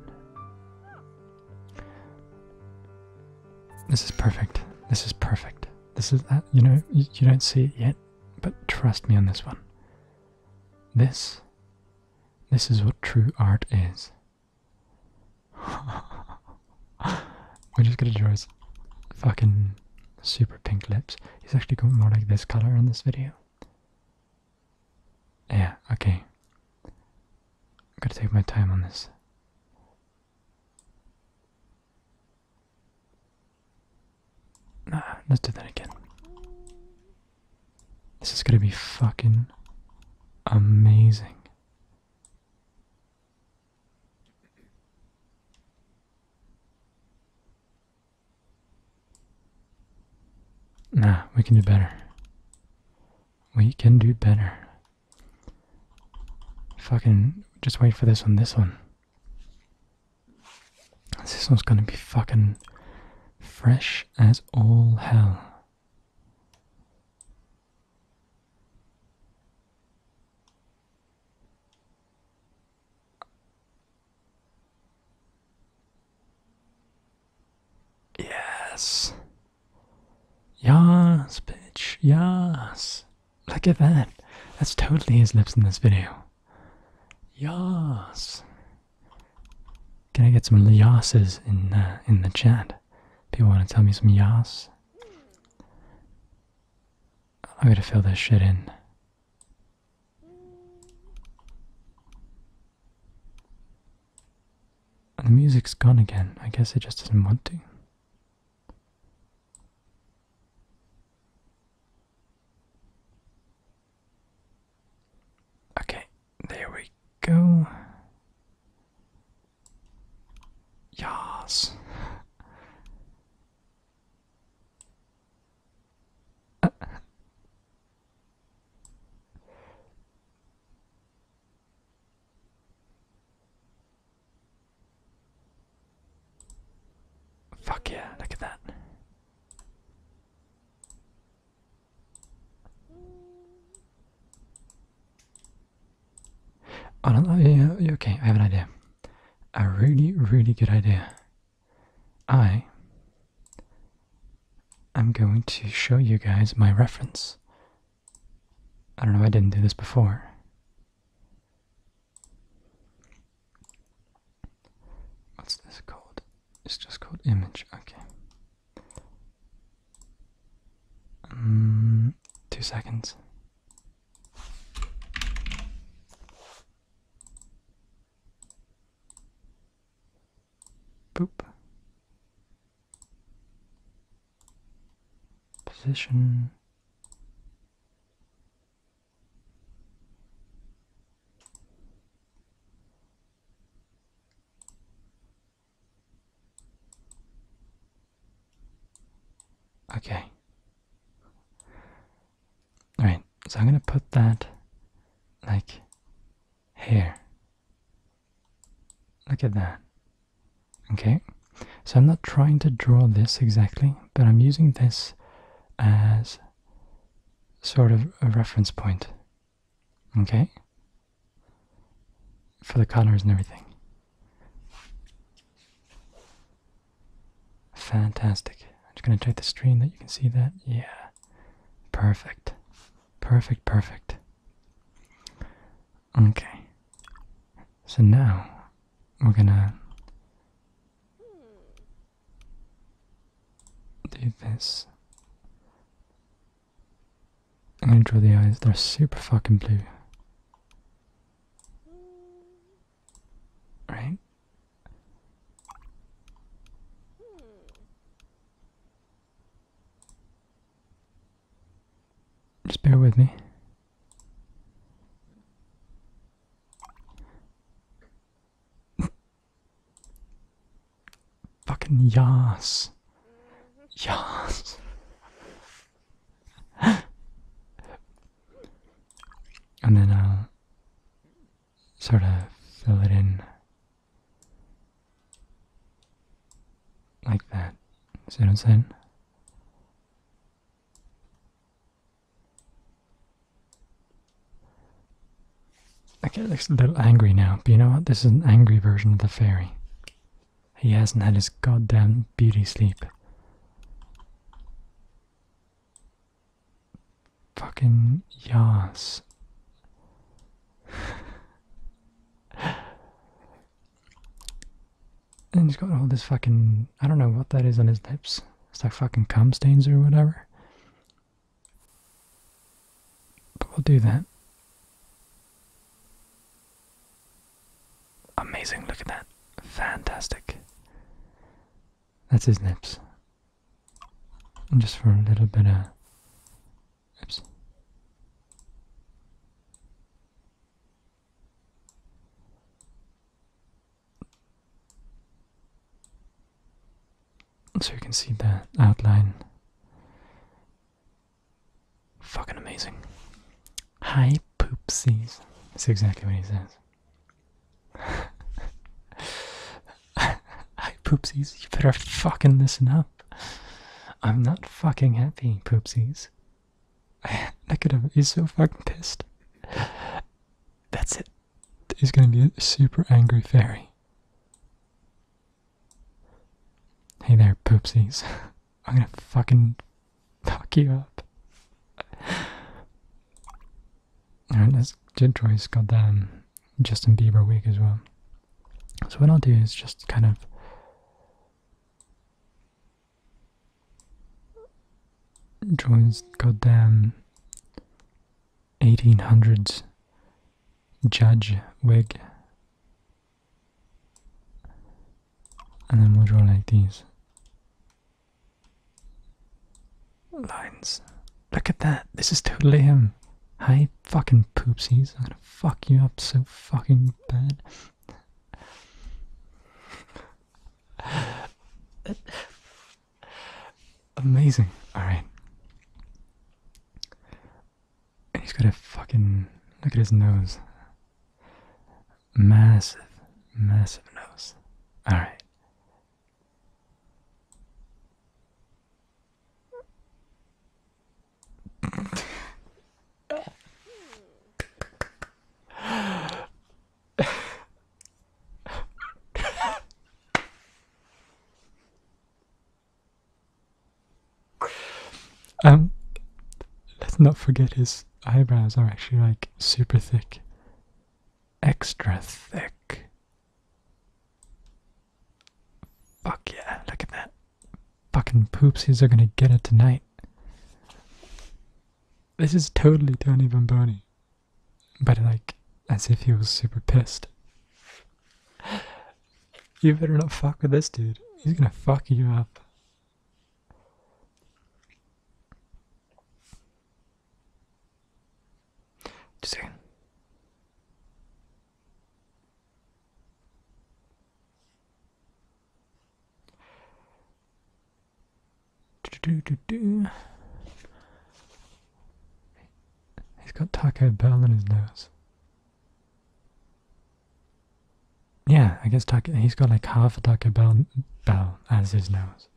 This is perfect. This is perfect. This is that, you know, you don't see it yet, but trust me on this one. This is what true art is. We're just gonna draw his fucking super pink lips. He's actually going more like this color in this video. Yeah, okay. I'm gonna take my time on this. Nah, let's do that again. This is gonna be fucking amazing. Nah, we can do better. We can do better. Fucking just wait for this one, this one. This one's gonna be fucking fresh as all hell. Yes. Yes, bitch. Yes. Look at that. That's totally his lips in this video. Yes. Can I get some yasses in the chat? People want to tell me some yas. I'm gonna fill this shit in. The music's gone again. I guess it just doesn't want to. Okay, there we go. Yas. Fuck yeah, look at that. Oh, no, yeah, okay, I have an idea. A really, really good idea. I'm going to show you guys my reference. I don't know, I didn't do this before. It's just called image. Okay. 2 seconds. Boop. Position. Okay. Alright, so I'm gonna put that like here. Look at that. Okay. So I'm not trying to draw this exactly, but I'm using this as sort of a reference point. Okay? For the colors and everything. Fantastic. I'm just going to check the stream that you can see that. Yeah. Perfect. Perfect, perfect. Okay. So now we're going to do this. I'm going to draw the eyes. They're super fucking blue. Right? Just bear with me. Fucking yas. Yas. And then I'll sort of fill it in like that. See what I'm saying? Okay, it looks a little angry now, but you know what? This is an angry version of the fairy. He hasn't had his goddamn beauty sleep. Fucking yas. And he's got all this fucking, I don't know what that is on his lips. It's like fucking cum stains or whatever. But we'll do that. Amazing, look at that. Fantastic. That's his lips. And just for a little bit of... Oops. So you can see the outline. Fucking amazing. Hi, poopsies. That's exactly what he says. Hi, poopsies. You better fucking listen up. I'm not fucking happy, poopsies. Look at him. He's so fucking pissed. That's it. He's gonna be a super angry fairy. Hey there, poopsies. I'm gonna fucking fuck you up. Alright, let's draw his goddamn Justin Bieber wig as well. So what I'll do is just kind of draw his goddamn 1800s judge wig. And then we'll draw like these lines. Look at that. This is totally him. Hi, fucking poopsies. I'm gonna fuck you up so fucking bad. Amazing. Alright. And he's got a fucking... Look at his nose. Massive, massive nose. Alright. Let's not forget his eyebrows are actually like super thick. Extra thick. Fuck yeah. fucking poopsies are gonna get it tonight. This is totally Tony Bamboni. But like, as if he was super pissed. You better not fuck with this dude. He's gonna fuck you up. Just a second. He's got Taco Bell in his nose. Yeah, I guess he's got like half a Taco Bell as his nose.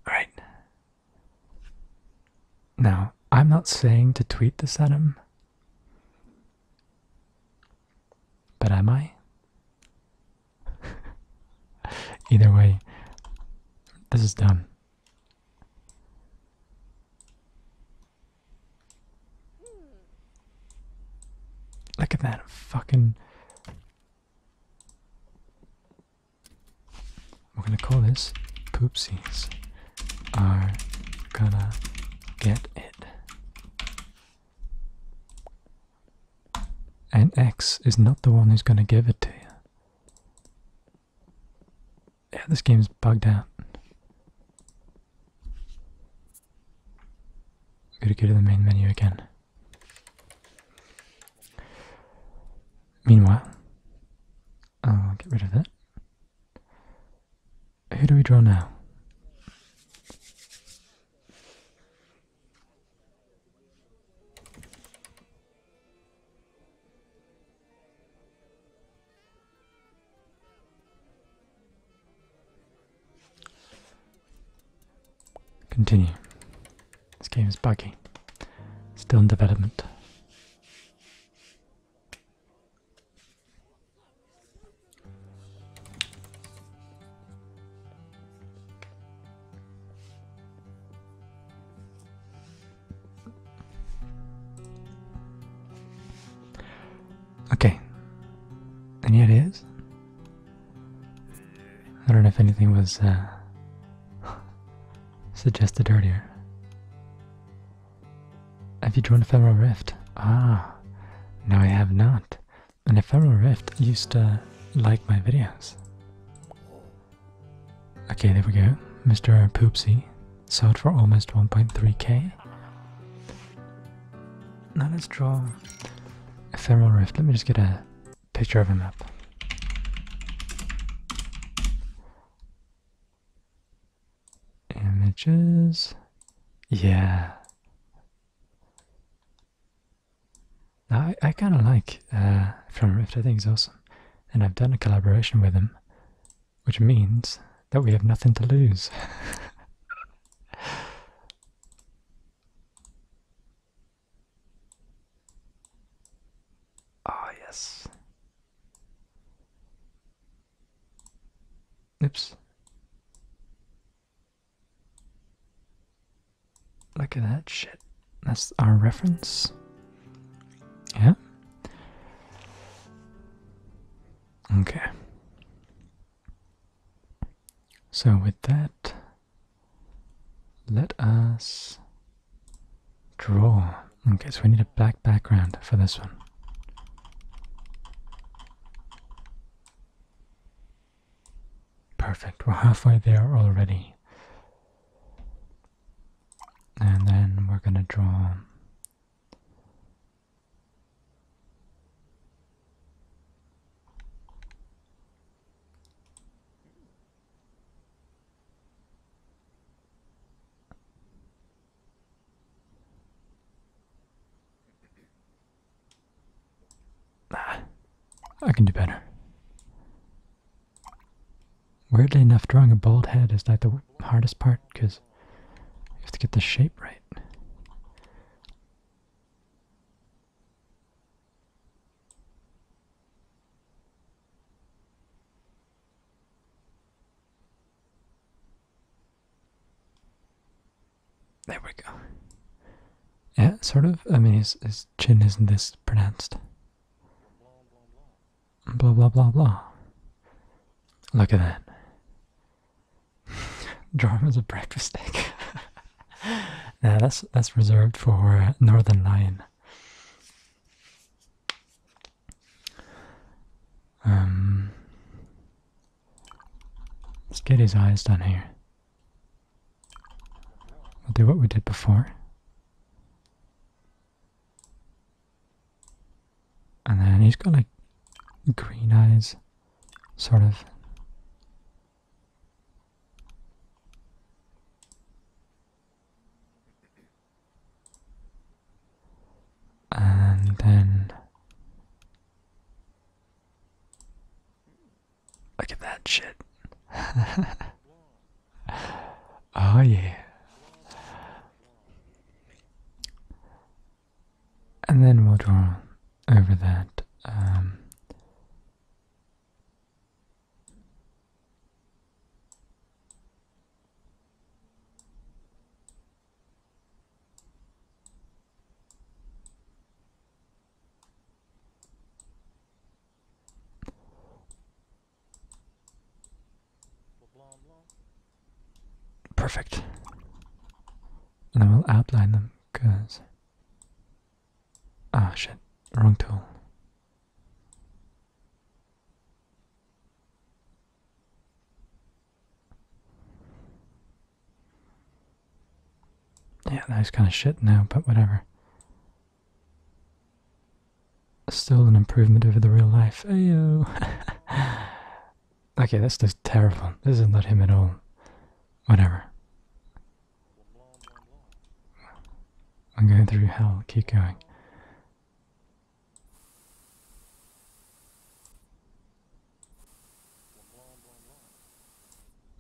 Alright. Now, I'm not saying to tweet this at him. But am I? Either way, this is dumb. Look at that fucking... We're gonna call this Poopsies Are Gonna Get It. And X is not the one who's gonna give it to you. Yeah, this game's bugged out. Gotta go to the main menu again. Meanwhile, I'll get rid of that. Who do we draw now? Continue. This game is buggy. Still in development. Okay. And yet it is. I don't know if anything was suggested earlier. Have you drawn Ephemeral Rift? Ah, no I have not. And Ephemeral Rift used to like my videos. Okay, there we go. Mr. Poopsie sold for almost 1.3k. Now let's draw Ephemeral Rift. Let me just get a picture of him up. Images. Yeah. Now, I kind of like Ephemeral Rift. I think he's awesome. And I've done a collaboration with him, which means that we have nothing to lose. Oh, yes. Oops. Look at that shit. That's our reference. Yeah. Okay. So with that, let us draw. Okay, so we need a black background for this one. Perfect. We're halfway there already. And then we're gonna draw I can do better. Weirdly enough, drawing a bald head is like the hardest part because you have to get the shape right. There we go. Yeah, sort of. I mean, his chin isn't this pronounced. Blah, blah, blah, blah. Look at that. Draw him as a breakfast egg. Nah, that's reserved for Northern Lion. Let's get his eyes done here. We'll do what we did before. And then he's got like green eyes, sort of. And then look at that shit. Oh yeah. And then we'll draw over that. Perfect. And then we'll outline them, because... Ah, shit. Wrong tool. Yeah, that's kind of shit now, but whatever. Still an improvement over the real life. Ayo! Okay, that's just terrible. This is not him at all. Whatever. I'm going through hell. Keep going.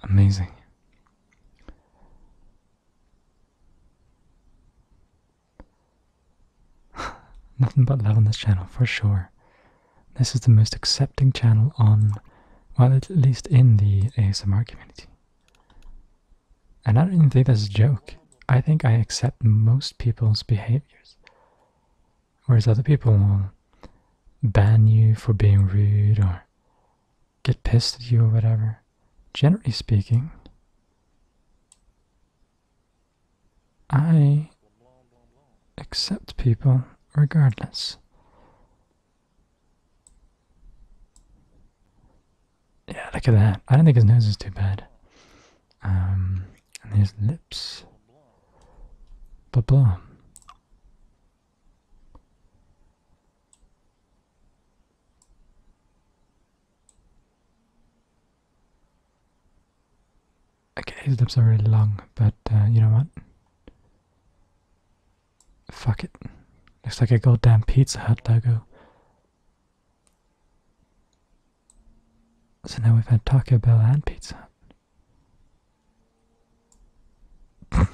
Amazing. Nothing but love on this channel, for sure. This is the most accepting channel on, well, at least in the ASMR community. And I don't even think that's a joke. I think I accept most people's behaviors. Whereas other people will ban you for being rude or get pissed at you or whatever. Generally speaking, I accept people regardless. Yeah, look at that. I don't think his nose is too bad. And his lips. Blah blah. Okay, his lips are really long, but you know what? Fuck it. Looks like a goddamn Pizza Hut logo. So now we've had Taco Bell and Pizza Hut.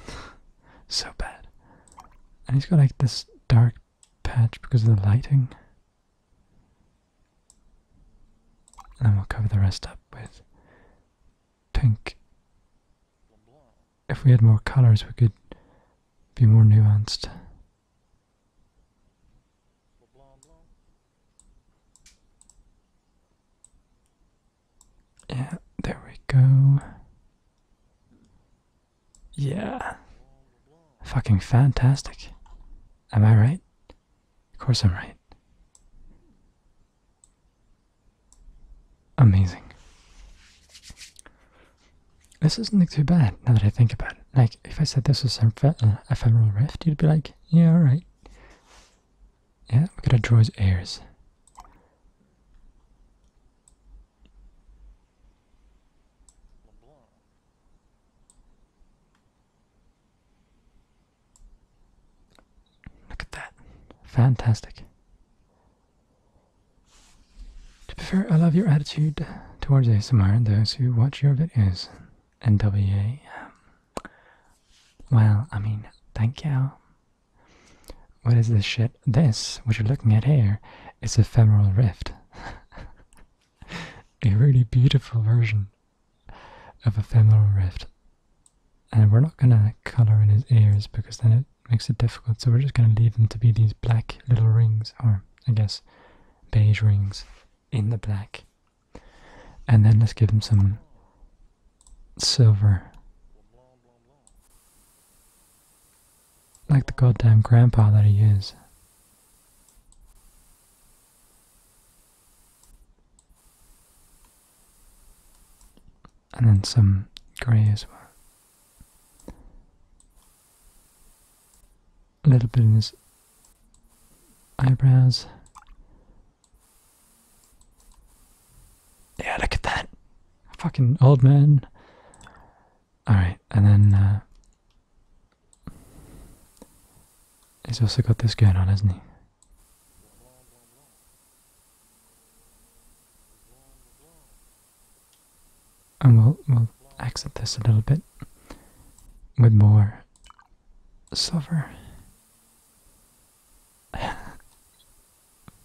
So bad. And he's got like this dark patch because of the lighting. And then we'll cover the rest up with pink. If we had more colors, we could be more nuanced. Yeah, there we go. Yeah. Fucking fantastic. Am I right? Of course I'm right. Amazing. This doesn't look too bad, now that I think about it. Like, if I said this was Ephemeral Rift, you'd be like, yeah, alright. Yeah, we gotta draw his ears. Look at that. Fantastic. To be fair, I love your attitude towards ASMR and those who watch your videos. NWA. Well, I mean, thank you. What is this shit? This, what you're looking at here, is Ephemeral Rift. A really beautiful version of Ephemeral Rift. And we're not going to colour in his ears because then it makes it difficult, so we're just going to leave them to be these black little rings, or I guess beige rings in the black. And then let's give them some silver Like the goddamn grandpa that he is. And then some grey as well. A little bit in his eyebrows. Yeah, look at that. Fucking old man. Alright, and then he's also got this going on, hasn't he? And we'll exit this a little bit with more silver.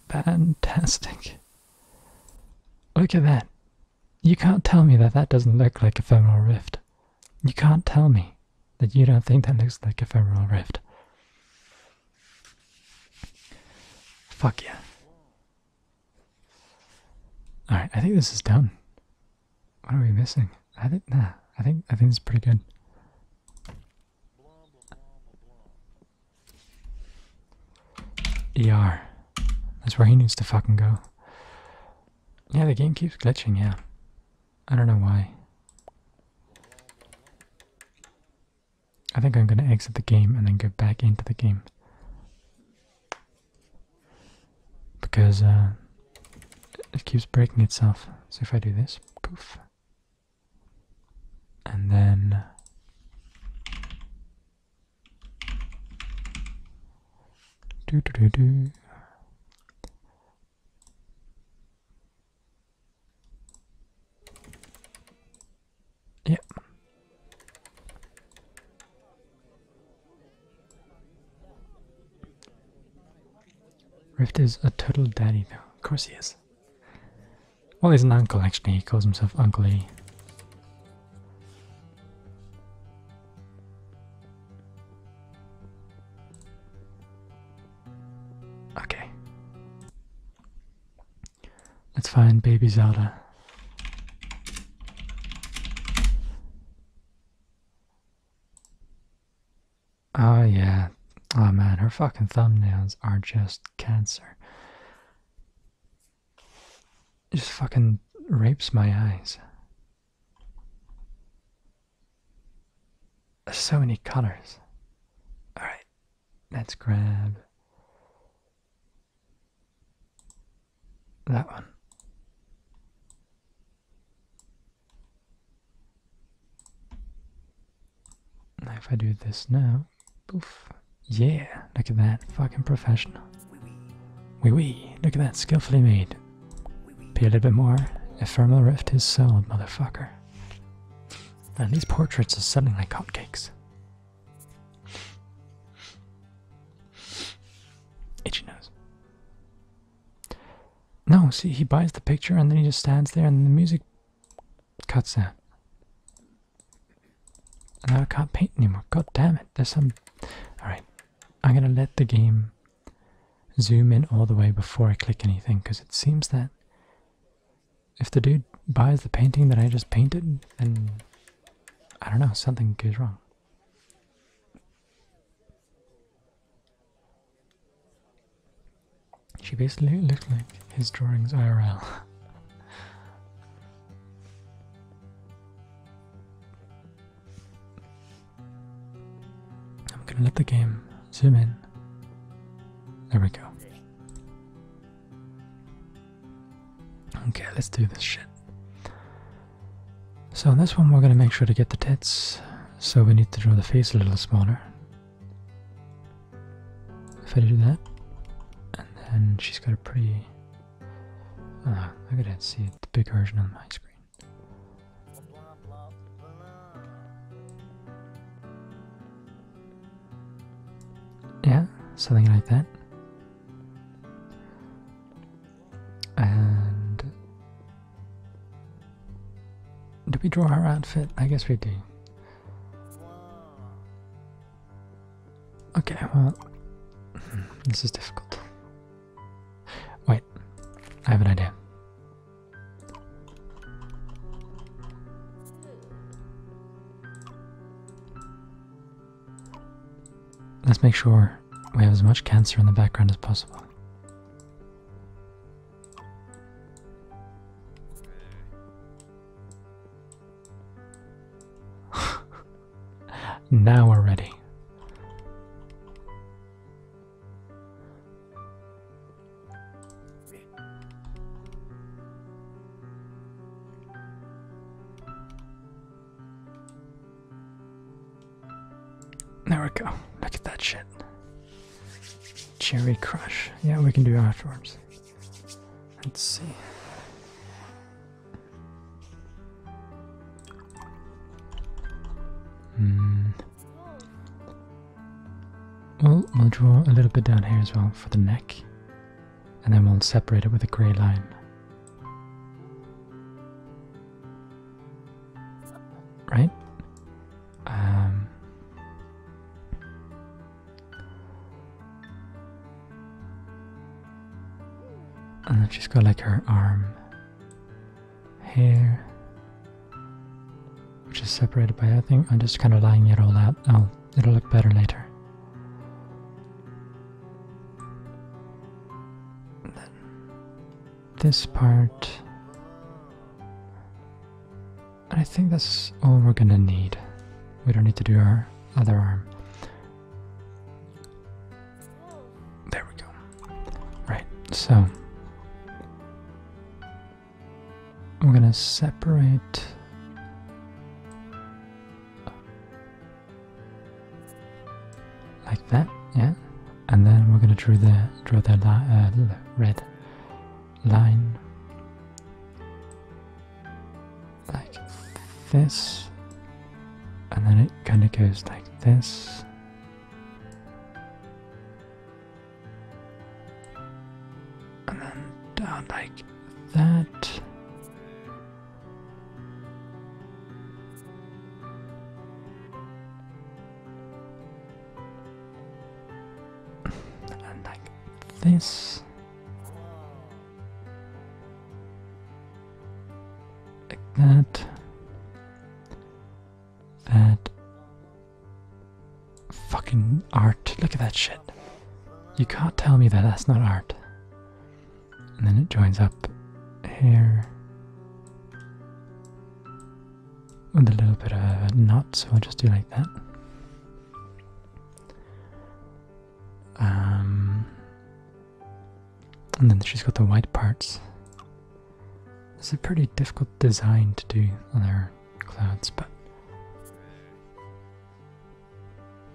Fantastic. Look at that. You can't tell me that that doesn't look like Ephemeral Rift. You can't tell me that you don't think that looks like Ephemeral Rift. Fuck yeah. Alright, I think this is done. What are we missing? I think it's pretty good. ER. That's where he needs to fucking go. Yeah, the game keeps glitching, yeah. I don't know why. I think I'm gonna exit the game and then go back into the game. Because it keeps breaking itself. So if I do this, poof. And then do. Yep. Rift is a total daddy though. Of course he is. Well, he's an uncle actually. He calls himself Uncle E. Okay. Let's find baby Zelda. Oh yeah. Oh man, her fucking thumbnails are just cancer. It just fucking rapes my eyes. There's so many colors. Alright, let's grab that one. Now if I do this now, poof. Yeah, look at that, fucking professional. Wee, look at that, skillfully made. Pay a little bit more. Ephemeral Rift is sold, motherfucker. And these portraits are selling like hotcakes. Itchy nose. No, see, he buys the picture and then he just stands there and the music cuts out. And now I can't paint anymore. God damn it, there's some... Alright, I'm gonna let the game zoom in all the way before I click anything, because it seems that if the dude buys the painting that I just painted, then I don't know, something goes wrong. She basically looks like his drawings IRL. I'm gonna let the game zoom in. There we go. Okay, let's do this shit. So on this one we're going to make sure to get the tits, so we need to draw the face a little smaller. If I do that, and then she's got a pretty... look at that, see it, the big version on my screen. Yeah, something like that. And do we draw her outfit? I guess we do. Okay, well, this is difficult. Wait, I have an idea. let's make sure we have as much cancer in the background as possible. Now we're ready. There we go. Look at that shit. Cherry crush. Yeah, we can do afterwards. Let's see. Well, we'll draw a little bit down here as well for the neck. And then we'll separate it with a grey line. Right? And then she's got like her arm here, which is separated by, I think I'm just kind of lying it all out. It'll look better later. And then this part, and I think that's all we're gonna need. We don't need to do our other arm. There we go. Right, so I'm gonna separate like that, yeah, and then we're gonna draw the red line like this, and then it kind of goes like this, and then down like that. This, like that, that, fucking art, look at that shit, you can't tell me that that's not art. And then it joins up here with a little bit of a knot, so I'll just do like that. And then she's got the white parts. It's a pretty difficult design to do on her clouds, but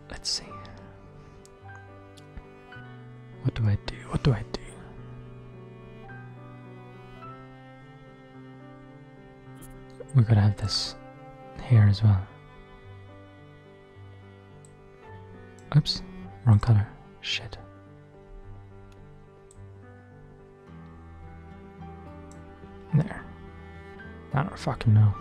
let's see. What do I do? What do I do? We gotta have this here as well. Oops, wrong color. Shit. There. I don't fucking know.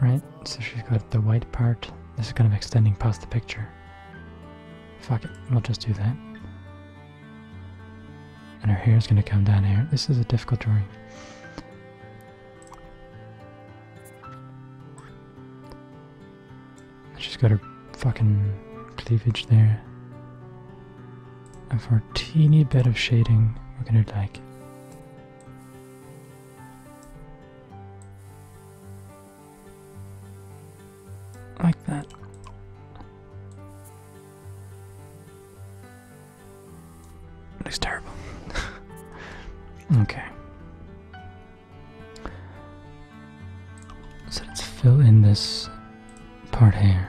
Right, so she's got the white part. This is kind of extending past the picture. Fuck it, we'll just do that. And her hair is going to come down here. This is a difficult drawing. She's got her fucking cleavage there. And for a teeny bit of shading, we're gonna like that. It looks terrible. Okay. So let's fill in this part here.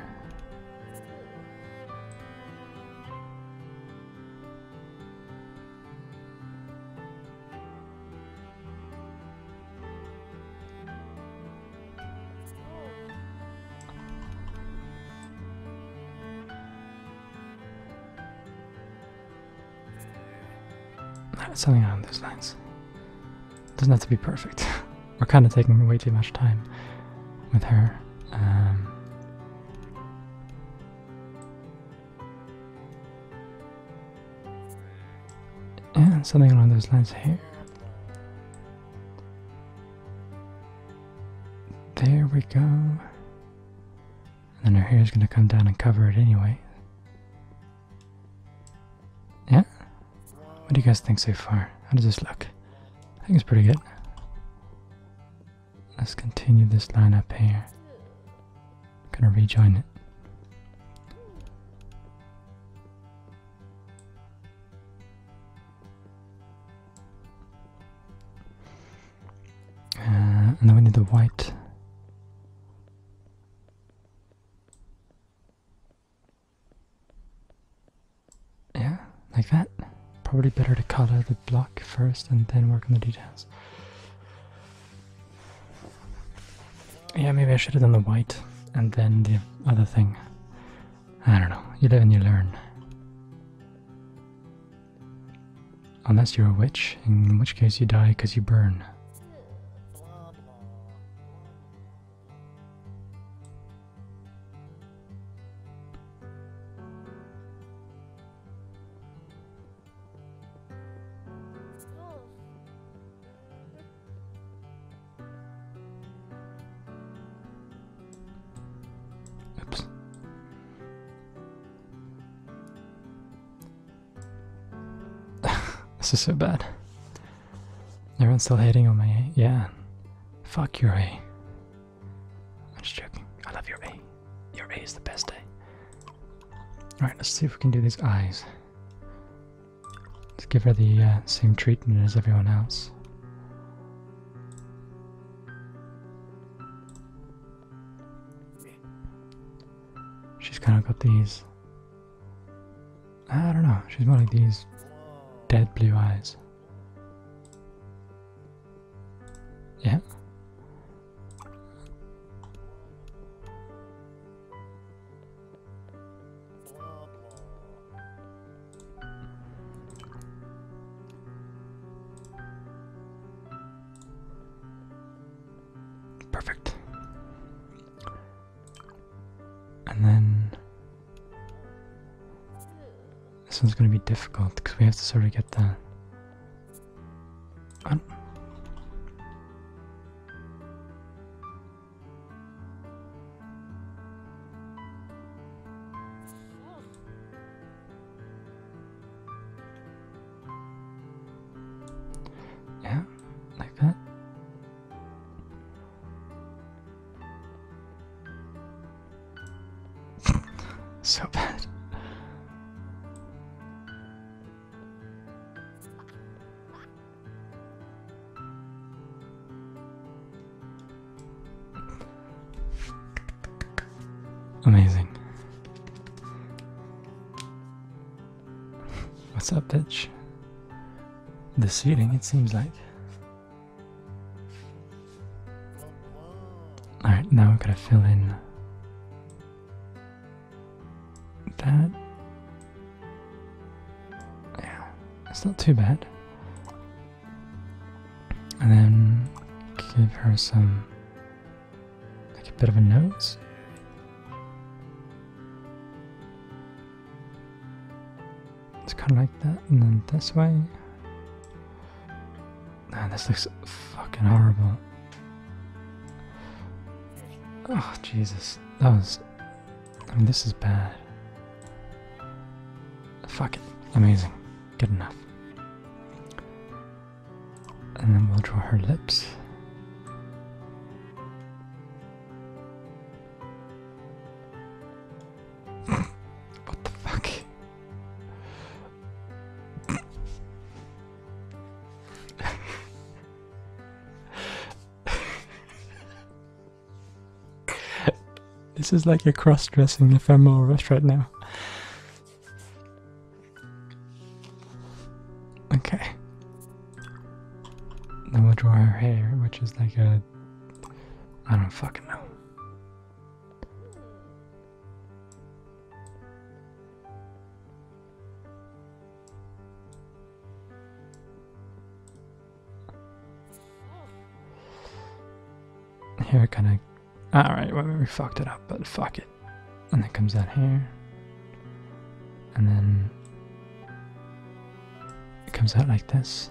Something along those lines. Doesn't have to be perfect. We're kind of taking way too much time with her. Yeah, something along those lines here. There we go. And then her hair is going to come down and cover it anyway. Yeah? What do you guys think so far? How does this look? I think it's pretty good. Let's continue this line up here. I'm gonna rejoin it. And then we need the white. Yeah, like that. Probably better to color the block first and then work on the details. Yeah, maybe I should have done the white and then the other thing. I don't know. You live and you learn. Unless you're a witch, in which case you die because you burn. Oops. This is so bad. Everyone's still hating on my A. Yeah. Fuck your A. I'm just joking. I love your A. Your A is the best A. Alright, let's see if we can do these eyes. Let's give her the same treatment as everyone else. She's kind of got these. I don't know. She's more like these dead blue eyes. Yeah. Perfect. And then this one's going to be difficult because we have to sort of get the yeah, like that. So bad. Amazing. What's up, bitch? The seating, it seems like. Alright, now we're gonna fill in that. Yeah, it's not too bad. And then give her some, like a bit of a nose. It's kind of like that, and then this way. Ah, this looks fucking horrible. Oh, Jesus. That was... I mean, this is bad. Fuck it. Amazing. Good enough. And then we'll draw her lips. What the fuck? This is like a cross-dressing Ephemeral Rift right now. Okay. Then we'll draw her hair, which is like a... I don't fucking know. Here kind of... Alright, well, we fucked it up, but fuck it. And then comes that hair. And then... comes out like this.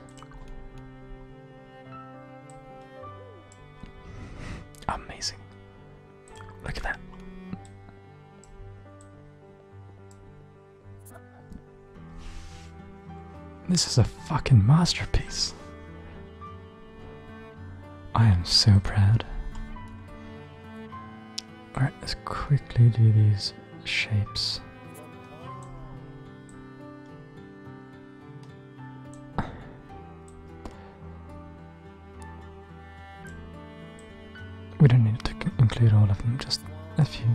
Amazing. Look at that. This is a fucking masterpiece. I am so proud. Alright, let's quickly do these shapes. We don't need to include all of them, just a few.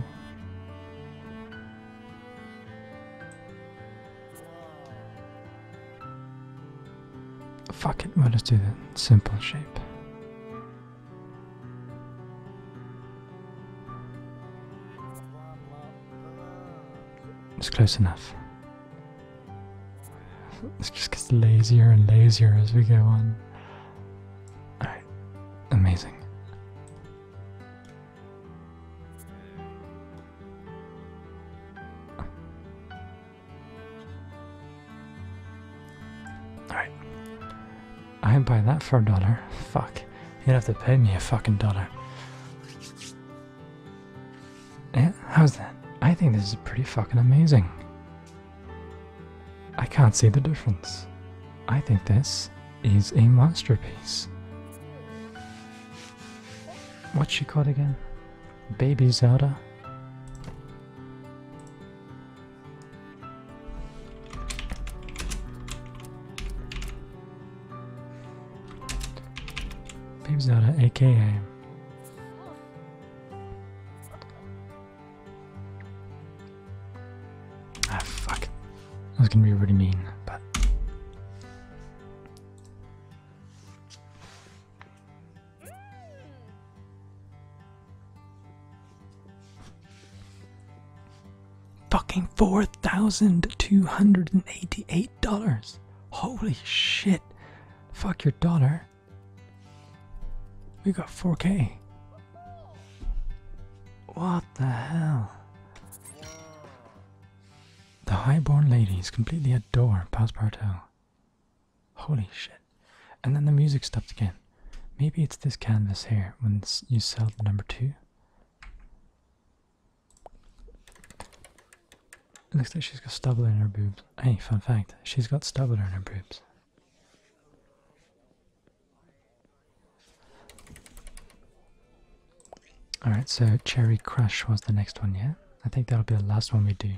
Fuck it, we'll just do the simple shape. It's close enough. It just gets lazier and lazier as we go on. Alright, amazing. Alright. I'd buy that for $1. Fuck. You'd have to pay me a fucking $1. Yeah, how's that? I think this is pretty fucking amazing. I can't see the difference. I think this is a masterpiece. What's she called again? Baby Zelda? Baby Zelda, aka. Ah, fuck. That was gonna be really mean, but. Fucking $4,288. Holy shit. Fuck your dollar. We got 4K. What the hell? The highborn ladies completely adore Passpartout. Holy shit. And then the music stopped again. Maybe it's this canvas here when you sell the number 2. It looks like she's got stubble in her boobs. Hey, fun fact, she's got stubble in her boobs. Alright, so Cherry Crush was the next one, yeah? I think that'll be the last one we do.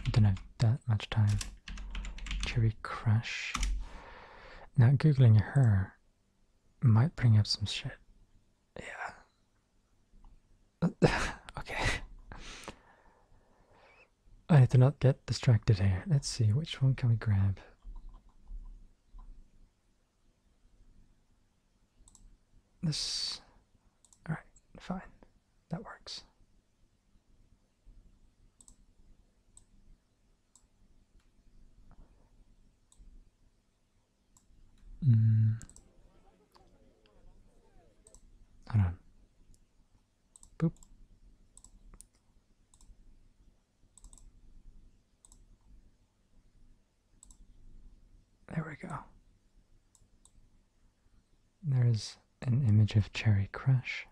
I don't have that much time. Cherry Crush. Now, Googling her might bring up some shit. Yeah. Okay. I need to not get distracted here. Let's see, which one can we grab? This. Alright, fine. That works. Hold on. Boop. There we go. There's an image of Cherry Crush.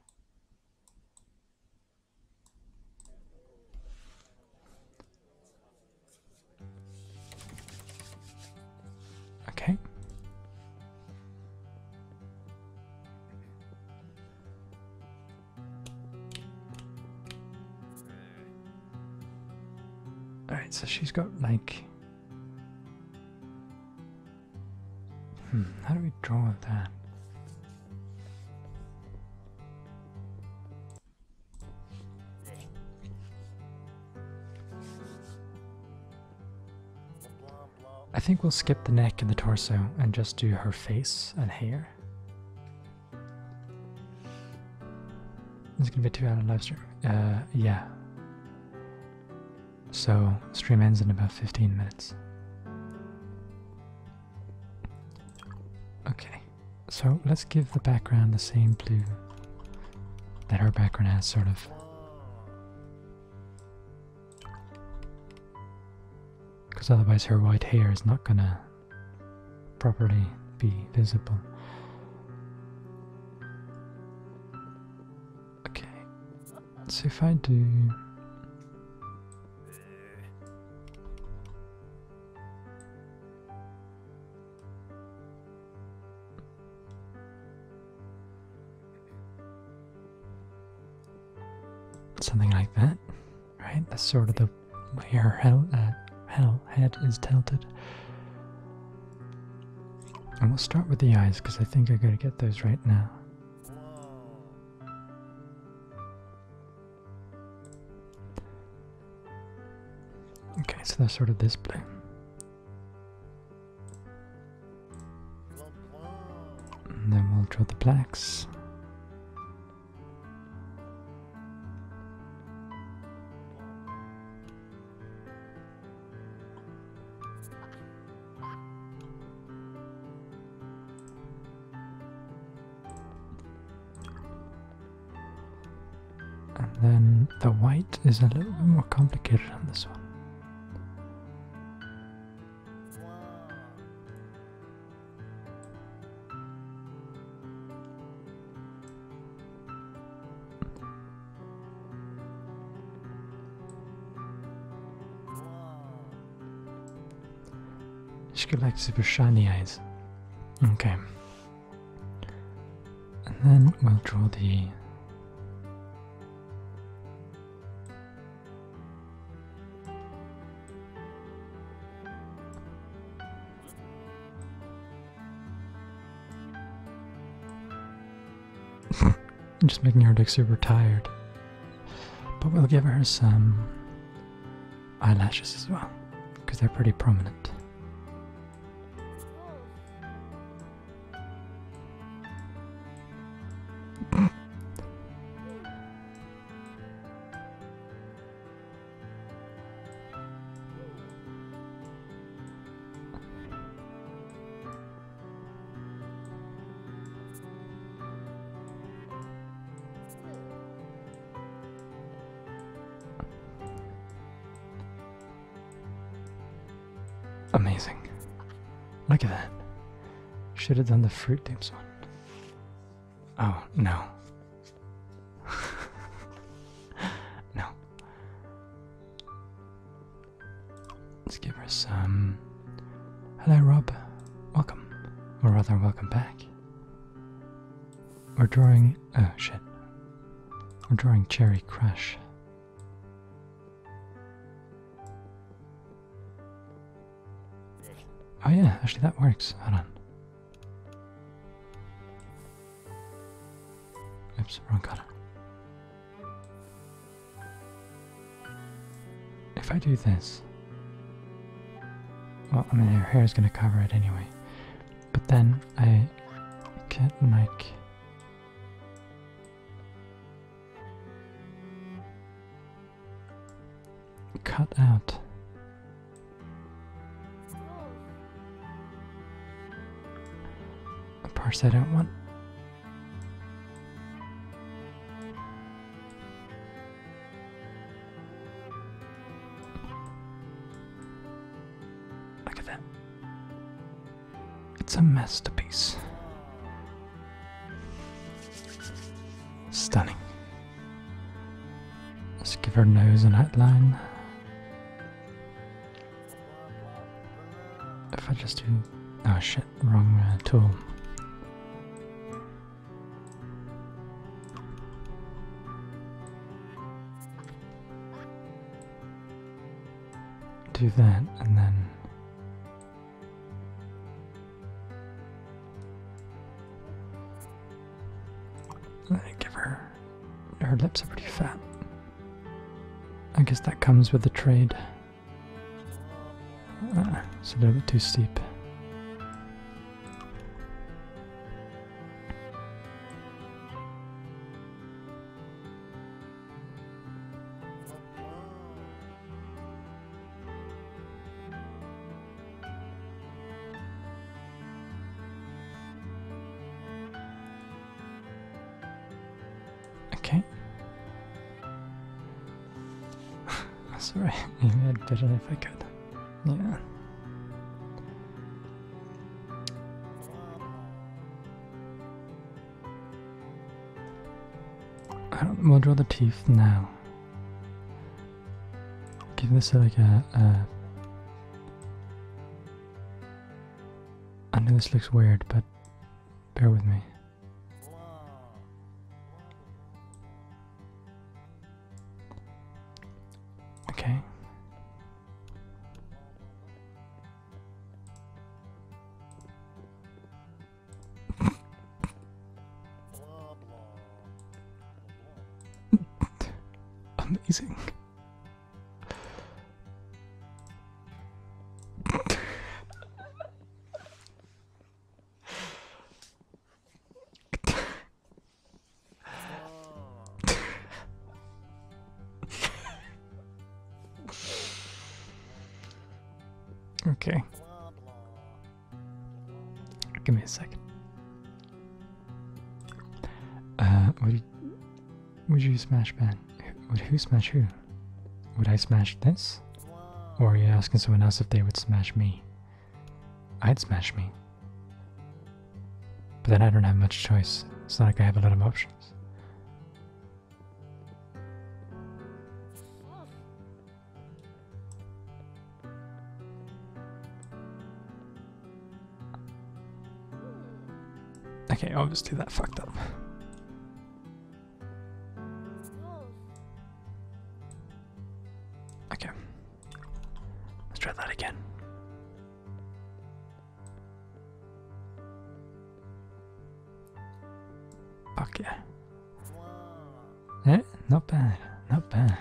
Okay. Alright, so she's got like... how do we draw that? I think we'll skip the neck and the torso and just do her face and hair. This is gonna be 2 hour live stream. Yeah. So stream ends in about 15 minutes. Okay, so let's give the background the same blue that her background has, sort of. Because otherwise her white hair is not gonna properly be visible. Okay, so if I do something like that, right? That's sort of the way her head is tilted. And we'll start with the eyes because I think I gotta get those right now. Okay, so that's sort of this blue. And then we'll draw the blacks. And then the white is a little bit more complicated on this one. She got like super shiny eyes. Okay. And then we'll draw the just making her look super tired. But we'll give her some eyelashes as well, because they're pretty prominent. Amazing. Look at that. Should have done the Fruit Loops one. Oh, no. No. Let's give her some... Hello, Rob. Welcome. Or rather, welcome back. We're drawing... Oh, shit. We're drawing Cherry Crush. Oh yeah, actually that works. Hold on. Oops, wrong color. If I do this... Well, I mean, her hair is going to cover it anyway. But then I can, like... cut out the parts I don't want. Look at that. It's a masterpiece. Stunning. Let's give her nose an outline. If I just do... Oh shit, wrong tool. Do that and then... give her... Her lips are pretty fat. I guess that comes with the trade. It's a little bit too steep. Okay. Sorry, maybe I'd better if I could. Yeah. We'll draw the teeth now. Give this like a I know this looks weird, but bear with me. Okay. Amazing. Okay. Give me a second. Would you smash Ben? Would who smash who? Would I smash this? Or are you asking someone else if they would smash me? I'd smash me. But then I don't have much choice. It's not like I have a lot of options. Okay, obviously that fucked up. Okay. Let's try that again. Fuck yeah. Eh, not bad. Not bad.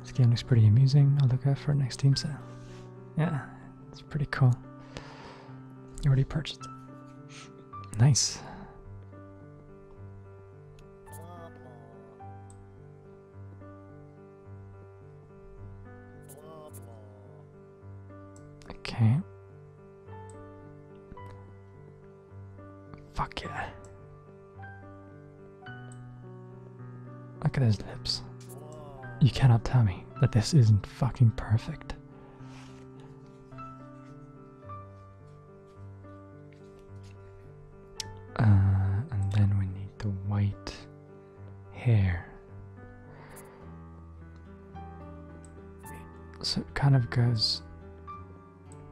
This game looks pretty amusing. I'll look out for it next team sale. Yeah, it's pretty cool. You already purchased it. Nice. Okay. Fuck yeah. Look at his lips. You cannot tell me that this isn't fucking perfect. And then we need the white hair. So it kind of goes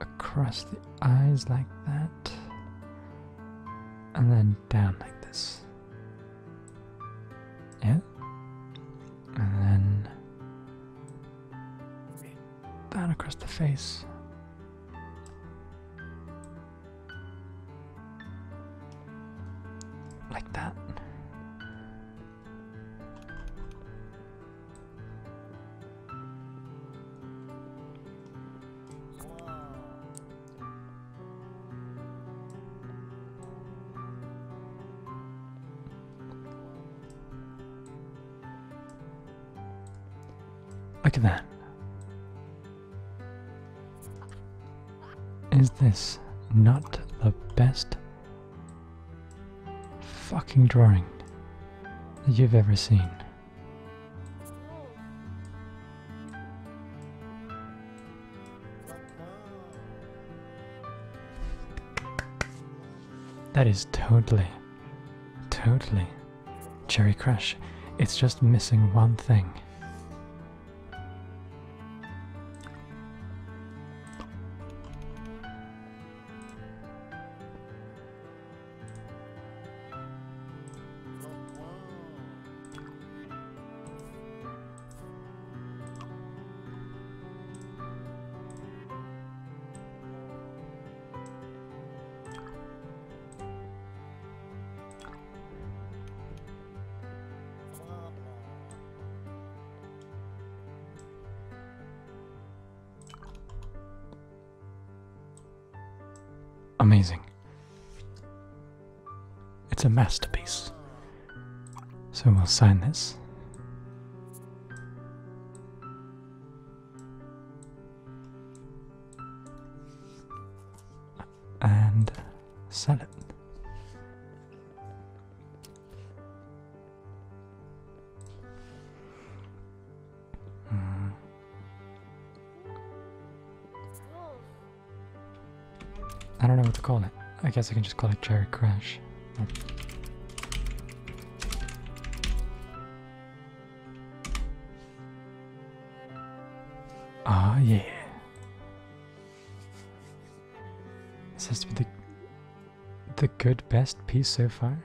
across the eyes like that, and then down like this. Yeah. And then down across the face. Like that. Look at that. Is this not the best fucking drawing that you've ever seen? That is totally Cherry Crush. It's just missing one thing. Amazing. It's a masterpiece. So we'll sign this. And sell it. I don't know what to call it. I guess I can just call it Cherry Crash. Oh yeah. This has to be the good best piece so far.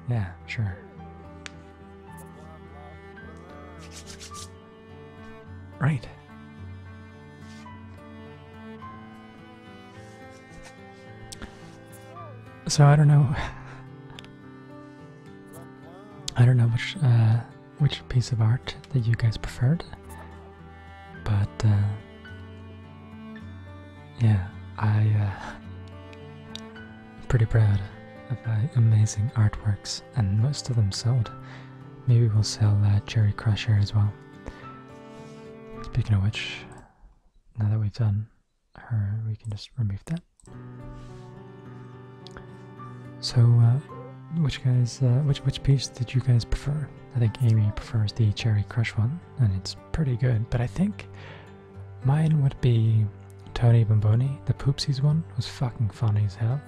Yeah, sure. Right. So I don't know. I don't know which piece of art that you guys preferred, but yeah, I'm pretty proud of my amazing artworks, and most of them sold. Maybe we'll sell Cherry Crusher as well. Speaking of which, now that we've done her, we can just remove that. So, which piece did you guys prefer? I think Amy prefers the Cherry Crush one, and it's pretty good, but I think mine would be Tony Bamboni. The Poopsies one was fucking funny as hell.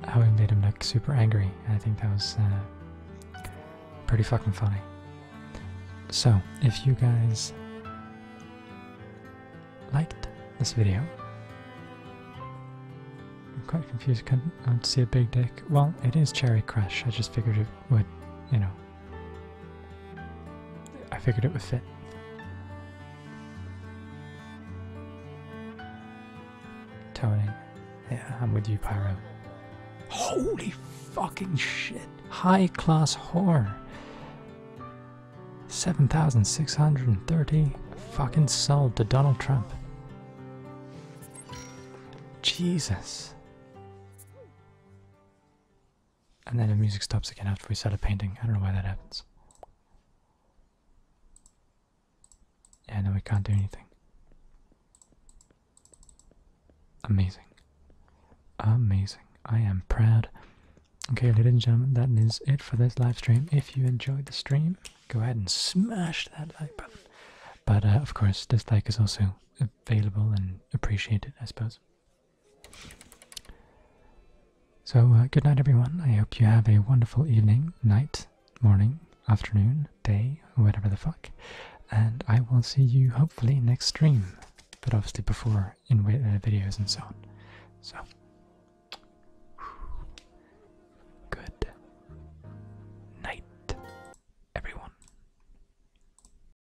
How he made him like super angry. I think that was pretty fucking funny. So, if you guys liked this video, I'm quite confused. I don't see a big dick. Well, it is Cherry Crush. I just figured it would, you know. I figured it would fit. Tony. Yeah, I'm with you, Pyro. Holy fucking shit. High class whore. 7,630 fucking sold to Donald Trump. Jesus. And then the music stops again after we start a painting. I don't know why that happens. Yeah, no, we can't do anything. Amazing. Amazing. I am proud. Okay, ladies and gentlemen, that is it for this live stream. If you enjoyed the stream, go ahead and smash that like button. But of course, dislike is also available and appreciated, I suppose. So good night, everyone. I hope you have a wonderful evening, night, morning, afternoon, day, whatever the fuck. And I will see you hopefully next stream, but obviously before in videos and so on. So.